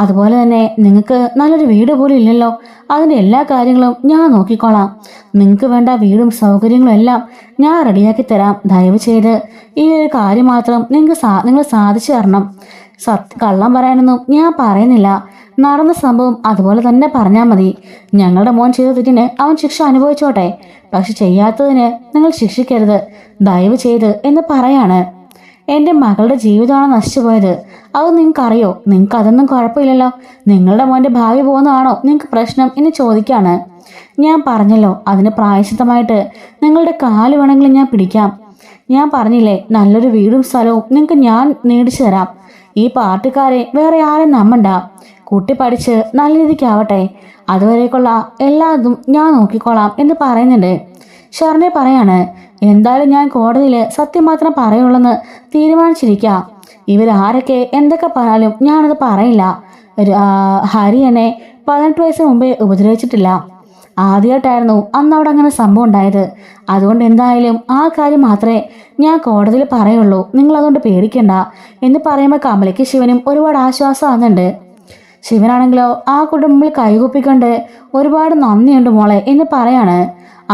അതുപോലെ തന്നെ നിങ്ങൾക്ക് നല്ലൊരു വീട് പോലും ഇല്ലല്ലോ. അതിൻ്റെ എല്ലാ കാര്യങ്ങളും ഞാൻ നോക്കിക്കോളാം. നിങ്ങൾക്ക് വേണ്ട വീടും സൗകര്യങ്ങളും എല്ലാം ഞാൻ റെഡിയാക്കി തരാം. ദയവ് ചെയ്ത് ഈ ഒരു കാര്യം മാത്രം നിങ്ങൾ സാധിച്ചു തരണം. കള്ളം പറയാനൊന്നും ഞാൻ പറയുന്നില്ല. നടന്ന സംഭവം അതുപോലെ തന്നെ പറഞ്ഞാൽ മതി. ഞങ്ങളുടെ മോൻ ചെയ്ത തെറ്റിന് അവൻ ശിക്ഷ അനുഭവിച്ചോട്ടെ, പക്ഷെ ചെയ്യാത്തതിന് നിങ്ങൾ ശിക്ഷിക്കരുത് ദയവ് ചെയ്ത് എന്ന് പറയാണ്. എൻ്റെ മകളുടെ ജീവിതമാണ് നശിച്ചു പോയത്. അത് നിങ്ങൾക്കറിയോ? നിങ്ങൾക്ക് അതൊന്നും കുഴപ്പമില്ലല്ലോ. നിങ്ങളുടെ മോൻ്റെ ഭാവി പോകുന്നതാണോ നിങ്ങൾക്ക് പ്രശ്നം എന്ന് ചോദിക്കാണ്. ഞാൻ പറഞ്ഞല്ലോ, അതിന് പ്രായശ്ചിത്തമായിട്ട് നിങ്ങളുടെ കാല് വേണമെങ്കിലും ഞാൻ പിടിക്കാം. ഞാൻ പറഞ്ഞില്ലേ, നല്ലൊരു വീടും സ്ഥലവും നിങ്ങൾക്ക് ഞാൻ മേടിച്ചു തരാം. ഈ പാർട്ടിക്കാരെ വേറെ ആരും നമ്പണ്ട. കുട്ടി പഠിച്ച് നല്ല രീതിക്കാവട്ടെ. അതുവരേക്കുള്ള എല്ലാതും ഞാൻ നോക്കിക്കോളാം എന്ന് പറയുന്നുണ്ട്. ഷർണ പറയാണ്, എന്തായാലും ഞാൻ കോടതിയിൽ സത്യം മാത്രം പറയുള്ളെന്ന് തീരുമാനിച്ചിരിക്കാം. ഇവരാരൊക്കെ എന്തൊക്കെ പറഞ്ഞാലും ഞാനത് പറയില്ല. ഹരി എന്നെ 18 വയസ്സിന് മുമ്പേ ഉപദ്രവിച്ചിട്ടില്ല. ആദ്യമായിട്ടായിരുന്നു അന്ന് അവിടെ അങ്ങനെ സംഭവം ഉണ്ടായത്. അതുകൊണ്ട് എന്തായാലും ആ കാര്യം മാത്രമേ ഞാൻ കോടതിയിൽ പറയുള്ളൂ. നിങ്ങളതുകൊണ്ട് പേടിക്കണ്ട എന്ന് പറയുമ്പോൾ കമലയ്ക്ക് ശിവനും ഒരുപാട് ആശ്വാസം ആകുന്നുണ്ട്. ശിവനാണെങ്കിലോ ആ കുടുംബത്തിൽ കൈകൂപ്പിക്കൊണ്ട് ഒരുപാട് നന്ദിയുണ്ട് മോളെ എന്ന് പറയാണ്.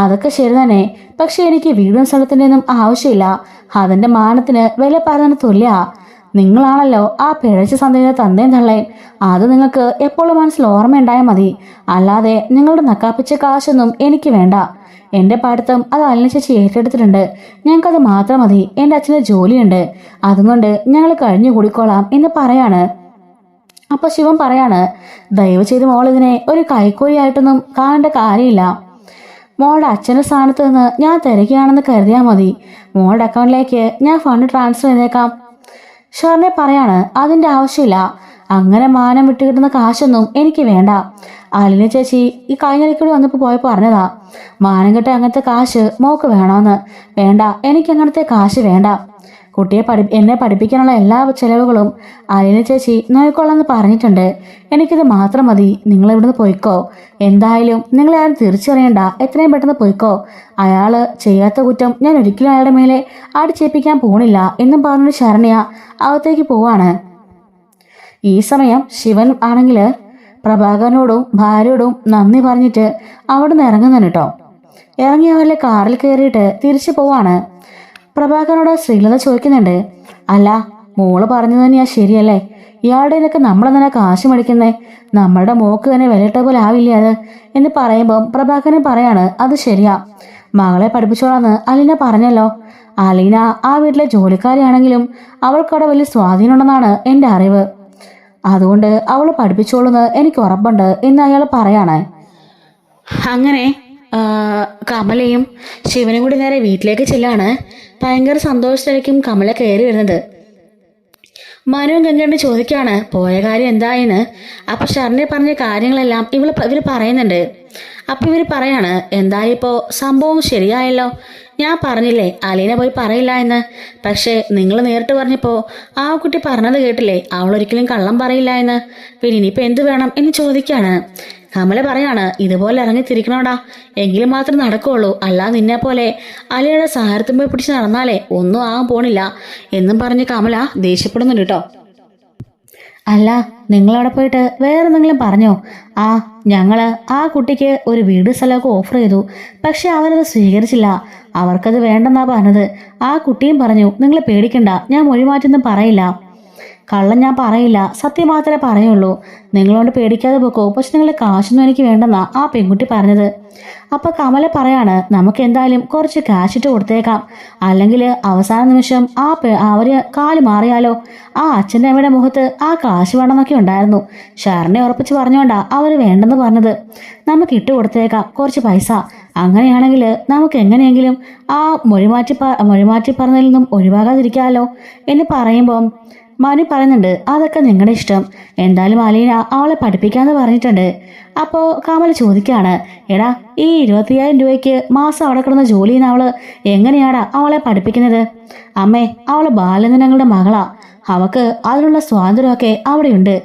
അതൊക്കെ ശരി തന്നെ, പക്ഷെ എനിക്ക് വീടും സ്ഥലത്തിൻ്റെ ഒന്നും ആവശ്യമില്ല. അതിൻ്റെ മാനത്തിന് വില പറയുന്നതിന് തുല്യ. നിങ്ങളാണല്ലോ ആ പിഴച്ച സന്ധ്യയുടെ തന്തയും തള്ളയും. അത് നിങ്ങൾക്ക് എപ്പോഴും മനസ്സിൽ ഓർമ്മയുണ്ടായാൽ മതി. അല്ലാതെ നിങ്ങളുടെ നക്കാപ്പിച്ച കാശൊന്നും എനിക്ക് വേണ്ട. എൻ്റെ പഠിത്തം അത് അലിന ചേച്ചി ഏറ്റെടുത്തിട്ടുണ്ട്. ഞങ്ങൾക്കത് മാത്രം മതി. എൻ്റെ അച്ഛന് ജോലിയുണ്ട്, അതുകൊണ്ട് ഞങ്ങൾ കഴിഞ്ഞു കൂടിക്കോളാം എന്ന് പറയാണ്. അപ്പോൾ ശിവൻ പറയാണ്, ദയവ് ചെയ്ത് മോൾ ഇതിനെ ഒരു കൈക്കൂലിയായിട്ടൊന്നും കാണേണ്ട കാര്യമില്ല. മോളുടെ അച്ഛൻ്റെ സ്ഥാനത്ത് നിന്ന് ഞാൻ തിരക്കുകയാണെന്ന് കരുതിയാൽ മതി. മോളുടെ അക്കൗണ്ടിലേക്ക് ഞാൻ ഫണ്ട് ട്രാൻസ്ഫർ ചെയ്തേക്കാം. ഷർണ പറയാണ്, അതിൻ്റെ ആവശ്യമില്ല. അങ്ങനെ മാനം വിട്ടുകിട്ടുന്ന കാശൊന്നും എനിക്ക് വേണ്ട. അലിന ചേച്ചി ഈ കഴിഞ്ഞിടയ്ക്കൂടി വന്നപ്പോൾ പോയപ്പോൾ പറഞ്ഞതാ, മാനം കിട്ട അങ്ങനത്തെ കാശ് മോക്ക് വേണമെന്ന്. വേണ്ട, എനിക്ക് അങ്ങനത്തെ കാശ് വേണ്ട. കുട്ടിയെ എന്നെ പഠിപ്പിക്കാനുള്ള എല്ലാ ചെലവുകളും അലിന ചേച്ചി നോക്കിക്കൊള്ളാമെന്ന് പറഞ്ഞിട്ടുണ്ട്. എനിക്കിത് മാത്രം മതി. നിങ്ങൾ ഇവിടുന്ന് പോയിക്കോ. എന്തായാലും നിങ്ങളെ ആരും തിരിച്ചറിയണ്ട. എത്രയും പെട്ടെന്ന് പോയിക്കോ. അയാൾ ചെയ്യാത്ത കുറ്റം ഞാൻ ഒരിക്കലും അയാളുടെ മേലെ അടിച്ചേൽപ്പിക്കാൻ പോണില്ല എന്നും പറഞ്ഞൊരു ശരണ്യ അകത്തേക്ക് പോവാണ്. ഈ സമയം ശിവൻ ആണെങ്കിൽ പ്രഭാകരനോടും ഭാര്യയോടും നന്ദി പറഞ്ഞിട്ട് അവിടെ നിന്ന് ഇറങ്ങുന്നുണ്ട് കേട്ടോ. ഇറങ്ങി അവരുടെ കാറിൽ കയറിയിട്ട് തിരിച്ചു പോവാണ്. പ്രഭാകരനോട് ശ്രീലത ചോദിക്കുന്നുണ്ട്, അല്ല മോള് പറഞ്ഞു തന്നെയാ ശരിയല്ലേ? ഇയാളുടെ നിനക്ക് നമ്മളെന്നെ കാശ് മേടിക്കുന്നേ? നമ്മളുടെ മോക്ക് തന്നെ വിലയിട്ട പോലെ ആവില്ലേ അത് എന്ന് പറയുമ്പം പ്രഭാകരൻ പറയാണ്, അത് ശരിയാ, മകളെ പഠിപ്പിച്ചോളാന്ന് അലീന പറഞ്ഞല്ലോ. അലീന ആ വീട്ടിലെ ജോലിക്കാരിയാണെങ്കിലും അവൾക്കവിടെ വലിയ സ്വാധീനമുണ്ടെന്നാണ് എൻ്റെ അറിവ്. അതുകൊണ്ട് അവൾ പഠിപ്പിച്ചോളൂന്ന് എനിക്ക് ഉറപ്പുണ്ട് എന്ന് അയാൾ പറയാണ്. അങ്ങനെ കമലയും ശിവനും കൂടി നേരെ വീട്ടിലേക്ക് ചെല്ലാണ്. ഭയങ്കര സന്തോഷത്തിലേക്കും കമല കയറി വരുന്നത്. മനുവും ഗംഗയോട് ചോദിക്കുകയാണ് പോയ കാര്യം എന്തായെന്ന്. അപ്പം ഷർണ പറഞ്ഞ കാര്യങ്ങളെല്ലാം ഇവർ പറയുന്നുണ്ട്. അപ്പം ഇവർ പറയാണ്, എന്തായാലും ഇപ്പോൾ സംഭവം ശരിയായല്ലോ. ഞാൻ പറഞ്ഞില്ലേ അലീന പോയി പറയില്ല എന്ന്. പക്ഷേ നിങ്ങൾ നേരിട്ട് പറഞ്ഞപ്പോൾ ആ കുട്ടി പറഞ്ഞത് കേട്ടില്ലേ, അവളൊരിക്കലും കള്ളം പറയില്ല എന്ന്. പിന്നെ ഇനിയിപ്പോൾ എന്ത് വേണം എന്ന് ചോദിക്കുകയാണ്. കമല പറയാണ്, ഇതുപോലെ ഇറങ്ങിത്തിരിക്കണോടാ, എങ്കിലും മാത്രം നടക്കുള്ളൂ. അല്ലാതെ നിന്നെ പോലെ അലയുടെ സഹായത്തും പോയി പിടിച്ച് നടന്നാലേ ഒന്നും ആകാൻ പോണില്ല എന്നും പറഞ്ഞ് കമല ദേഷ്യപ്പെടുന്നുണ്ട് കേട്ടോ. അല്ല നിങ്ങളവിടെ പോയിട്ട് വേറെ എന്തെങ്കിലും പറഞ്ഞോ? ഞങ്ങള് ആ കുട്ടിക്ക് ഒരു വീട് സ്ഥലമൊക്കെ ഓഫർ ചെയ്തു, പക്ഷെ അവരത് സ്വീകരിച്ചില്ല. അവർക്കത് വേണ്ടെന്നാ പറഞ്ഞത്. ആ കുട്ടിയും പറഞ്ഞു, നിങ്ങൾ പേടിക്കണ്ട, ഞാൻ മൊഴിമാറ്റൊന്നും പറയില്ല, കള്ളം ഞാൻ പറയില്ല, സത്യം മാത്രമേ പറയുള്ളൂ, നിങ്ങളോട് പേടിക്കാതെ പോക്കോ, പക്ഷെ നിങ്ങളുടെ കാശൊന്നും എനിക്ക് വേണ്ടെന്നാ ആ പെൺകുട്ടി പറഞ്ഞത്. അപ്പൊ കമല പറയാണ്, നമുക്ക് എന്തായാലും കുറച്ച് കാശിട്ട് കൊടുത്തേക്കാം, അല്ലെങ്കിൽ അവസാന നിമിഷം അവര് കാല് മാറിയാലോ. ആ അച്ഛൻ്റെ അമ്മയുടെ മുഖത്ത് ആ കാശ് വേണമെന്നൊക്കെ ഉണ്ടായിരുന്നു. ഷാറിനെ ഉറപ്പിച്ച് പറഞ്ഞോണ്ടാ അവര് വേണ്ടെന്ന് പറഞ്ഞത്. നമുക്ക് ഇട്ട് കൊടുത്തേക്കാം കുറച്ച് പൈസ. അങ്ങനെയാണെങ്കിൽ നമുക്ക് എങ്ങനെയെങ്കിലും ആ മൊഴിമാറ്റി പറഞ്ഞതിൽ നിന്നും ഒഴിവാകാതിരിക്കാമല്ലോ എന്ന് പറയുമ്പം മനു പറയുന്നുണ്ട്, അതൊക്കെ നിങ്ങളുടെ ഇഷ്ടം, എന്തായാലും അലീന അവളെ പഠിപ്പിക്കാന്ന് പറഞ്ഞിട്ടുണ്ട്. അപ്പോൾ കമല ചോദിക്കുകയാണ്, എടാ ഈ 25,000 രൂപയ്ക്ക് മാസം അവിടെ കിടന്ന ജോലി ചെയ്യുന്ന അവള് എങ്ങനെയാടാ അവളെ പഠിപ്പിക്കുന്നത്? അമ്മേ, അവള് ബാലചന്ദ്രങ്ങളുടെ മകളാ, അവൾക്ക് അതിനുള്ള സ്വാതന്ത്ര്യമൊക്കെ അവിടെയുണ്ട്.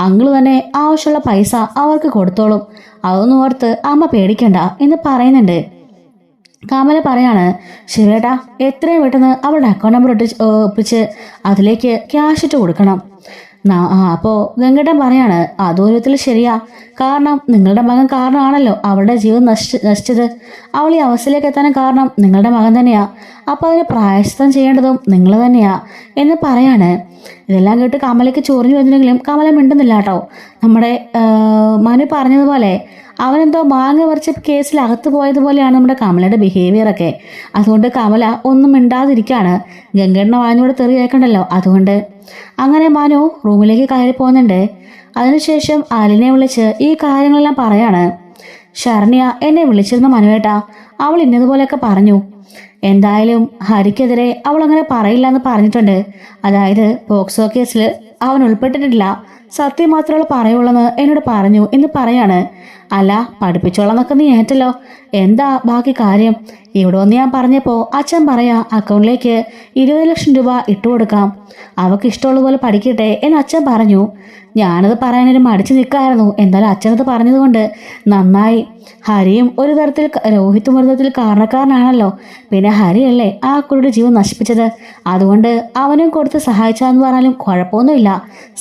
അങ്കിള് തന്നെ ആവശ്യമുള്ള പൈസ അവർക്ക് കൊടുത്തോളും, അതൊന്നും ഓർത്ത് അമ്മ പേടിക്കണ്ട എന്ന് പറയുന്നുണ്ട്. കമല പറയാണ്, ശിവേട്ടാ എത്രയും പെട്ടെന്ന് അവളുടെ അക്കൗണ്ട് നമ്പർ ഒപ്പിച്ച് അതിലേക്ക് ക്യാഷ് ഇട്ട് കൊടുക്കണം. അപ്പോൾ ഗംഗേട്ടൻ പറയാണ്, അതും ഒരു വിധത്തിൽ ശരിയാ. കാരണം നിങ്ങളുടെ മകൻ കാരണമാണല്ലോ അവളുടെ ജീവൻ നശിച്ചത്. അവൾ ഈ അവസ്ഥയിലേക്ക് എത്താനും കാരണം നിങ്ങളുടെ മകൻ തന്നെയാ. അപ്പോൾ അതിന് പ്രായശ്ചിത്തം ചെയ്യേണ്ടതും നിങ്ങൾ തന്നെയാ എന്ന് പറയാണ്. ഇതെല്ലാം കേട്ട് കമലയ്ക്ക് ചൊറിഞ്ഞു വന്നില്ലെങ്കിലും കമല മിണ്ടുന്നില്ല കേട്ടോ. നമ്മുടെ മനു പറഞ്ഞതുപോലെ അവനെന്തോ മാങ്ങ പറിച്ച കേസിൽ അകത്ത് പോയതുപോലെയാണ് നമ്മുടെ കമലയുടെ ബിഹേവിയറൊക്കെ. അതുകൊണ്ട് കമല ഒന്നും മിണ്ടാതിരിക്കുകയാണ്. ഗംഗേട്ടനെ വാനോട് തെറി കേൾക്കണ്ടല്ലോ. അതുകൊണ്ട് അങ്ങനെ മനു റൂമിലേക്ക് കയറി പോകുന്നുണ്ട്. അതിനുശേഷം അലിനെ വിളിച്ച് ഈ കാര്യങ്ങളെല്ലാം പറയാണ്. ശരണ്യ എന്നെ വിളിച്ചിരുന്ന മനുവേട്ടാ, അവൾ ഇന്നതുപോലെയൊക്കെ പറഞ്ഞു. എന്തായാലും ഹരിക്കെതിരെ അവൾ അങ്ങനെ പറയില്ല എന്ന് പറഞ്ഞിട്ടുണ്ട്. അതായത് പോക്സോ കേസിൽ അവൻ ഉൾപ്പെട്ടിട്ടില്ല, സത്യം മാത്രമേ പറയുള്ളെന്ന് എന്നോട് പറഞ്ഞു എന്ന് പറയാണ്. അല്ല പഠിപ്പിച്ചോളന്നൊക്കെ നീ ഏറ്റല്ലോ, എന്താ ബാക്കി കാര്യം? ഇവിടെ വന്ന് ഞാൻ പറഞ്ഞപ്പോൾ അച്ഛൻ പറയാ അക്കൗണ്ടിലേക്ക് 20 ലക്ഷം രൂപ ഇട്ടുകൊടുക്കാം, അവൾക്ക് ഇഷ്ടമുള്ളതുപോലെ പഠിക്കട്ടെ എന്ന് അച്ഛൻ പറഞ്ഞു. ഞാനത് പറയാനൊരു മടിച്ചു നിൽക്കായിരുന്നു. എന്തായാലും അച്ഛനത് പറഞ്ഞതുകൊണ്ട് നന്നായി. ഹരിയും ഒരു തരത്തിൽ രോഹിത്തും ഒരു തരത്തിൽ കാരണക്കാരനാണല്ലോ. പിന്നെ ഹരിയല്ലേ ആ കുട്ടിയുടെ ജീവൻ നശിപ്പിച്ചത്. അതുകൊണ്ട് അവനും കൊടുത്ത് സഹായിച്ചാന്ന് പറഞ്ഞാലും കുഴപ്പമൊന്നുമില്ല.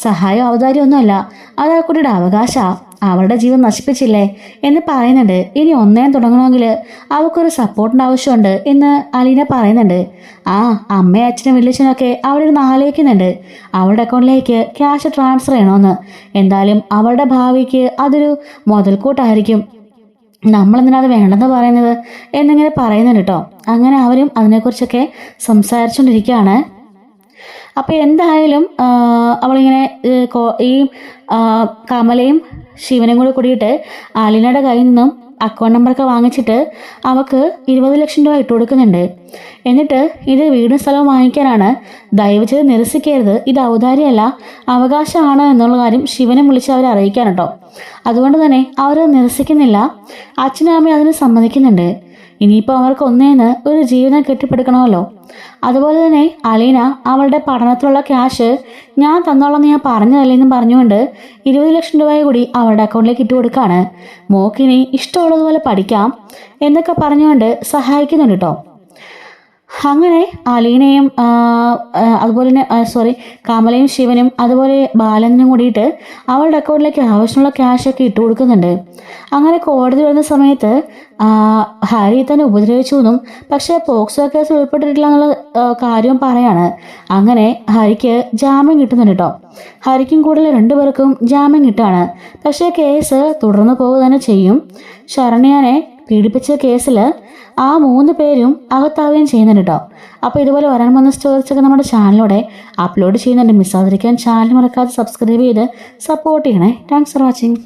സഹായം ഔദാര്യമൊന്നുമല്ല, അത് ആ കുട്ടിയുടെ അവകാശമാണ്. അവളുടെ ജീവൻ നശിപ്പിച്ചില്ലേ എന്ന് പറയുന്നുണ്ട്. ഇനി ഒന്നേം തുടങ്ങണമെങ്കിൽ അവൾക്കൊരു സപ്പോർട്ടിൻ്റെ ആവശ്യമുണ്ട് എന്ന് അലീന പറയുന്നുണ്ട്. ആ അമ്മയും അച്ഛനും വലിയച്ഛനൊക്കെ അവിടെ ഇരുന്ന് ആലോചിക്കുന്നുണ്ട് അവളുടെ അക്കൗണ്ടിലേക്ക് ക്യാഷ് ട്രാൻസ്ഫർ ചെയ്യണമെന്ന്. എന്തായാലും അവളുടെ ഭാവിക്ക് അതൊരു മുതൽക്കൂട്ടായിരിക്കും. നമ്മളെന്തിനാ അത് വേണ്ടെന്ന് പറയുന്നത് എന്നിങ്ങനെ പറയുന്നുണ്ട് കേട്ടോ. അങ്ങനെ അവരും അതിനെക്കുറിച്ചൊക്കെ സംസാരിച്ചുകൊണ്ടിരിക്കുകയാണ്. അപ്പോൾ എന്തായാലും അവളിങ്ങനെ ഈ കമലയും ശിവനും കൂടി കൂടിയിട്ട് അലീനയുടെ കയ്യിൽ നിന്നും അക്കൗണ്ട് നമ്പറൊക്കെ വാങ്ങിച്ചിട്ട് അവൾക്ക് 20 ലക്ഷം രൂപ ഇട്ട് കൊടുക്കുന്നുണ്ട്. എന്നിട്ട് ഇത് വീടും സ്ഥലവും വാങ്ങിക്കാനാണ്, ദയവ് ചെയ്ത് നിരസിക്കരുത്, ഇത് ഔദാര്യമല്ല അവകാശമാണ് എന്നുള്ള കാര്യം ശിവനെ വിളിച്ച് അവരെ അറിയിക്കാൻ കേട്ടോ. അതുകൊണ്ട് തന്നെ അവർ നിരസിക്കുന്നില്ല. അച്ഛനും അമ്മയും അതിന് സമ്മതിക്കുന്നുണ്ട്. ഇനിയിപ്പോൾ അവർക്ക് ഒന്നേന്ന് ഒരു ജീവിതം കെട്ടിപ്പടുക്കണമല്ലോ. അതുപോലെ തന്നെ അലീന അവളുടെ പഠനത്തിലുള്ള ക്യാഷ് ഞാൻ തന്നോളാം ഞാൻ പറഞ്ഞതല്ലേന്നും പറഞ്ഞുകൊണ്ട് 20 ലക്ഷം രൂപ കൂടി അവളുടെ അക്കൗണ്ടിലേക്ക് ഇട്ട് കൊടുക്കുകയാണ്. മോക്കിനി ഇഷ്ടമുള്ളതുപോലെ പഠിക്കാം എന്നൊക്കെ പറഞ്ഞുകൊണ്ട് സഹായിക്കുന്നുണ്ട് കേട്ടോ. അങ്ങനെ അലീനയും അതുപോലെ തന്നെ കമലയും ശിവനും അതുപോലെ ബാലനും കൂടിയിട്ട് അവളുടെ അക്കൗണ്ടിലേക്ക് ആവശ്യമുള്ള ക്യാഷൊക്കെ ഇട്ട് കൊടുക്കുന്നുണ്ട്. അങ്ങനെ കോടതി വരുന്ന സമയത്ത് ഹരി തന്നെ ഉപദ്രവിച്ചു എന്നും പക്ഷേ പോക്സോ കേസ് ഉൾപ്പെട്ടിട്ടില്ല എന്നുള്ള കാര്യവും പറയാണ്. അങ്ങനെ ഹരിക്ക് ജാമ്യം കിട്ടുന്നുണ്ട് കേട്ടോ. ഹരിക്കും കൂടുതൽ 2 പേർക്കും ജാമ്യം കിട്ടുകയാണ്. പക്ഷേ കേസ് തുടർന്ന് പോവുക തന്നെ ചെയ്യും. ശരണ്യനെ പീഡിപ്പിച്ച കേസിൽ ആ 3 പേരും അകത്താവുകയും ചെയ്യുന്നുണ്ട് കേട്ടോ. അപ്പോൾ ഇതുപോലെ വരാൻ വന്ന സ്റ്റോറീസൊക്കെ നമ്മുടെ ചാനലിലൂടെ അപ്ലോഡ് ചെയ്യുന്നുണ്ട്. മിസ്സാതിരിക്കാൻ ചാനൽ മറക്കാതെ സബ്സ്ക്രൈബ് ചെയ്ത് സപ്പോർട്ട് ചെയ്യണേ. Thanks for watching.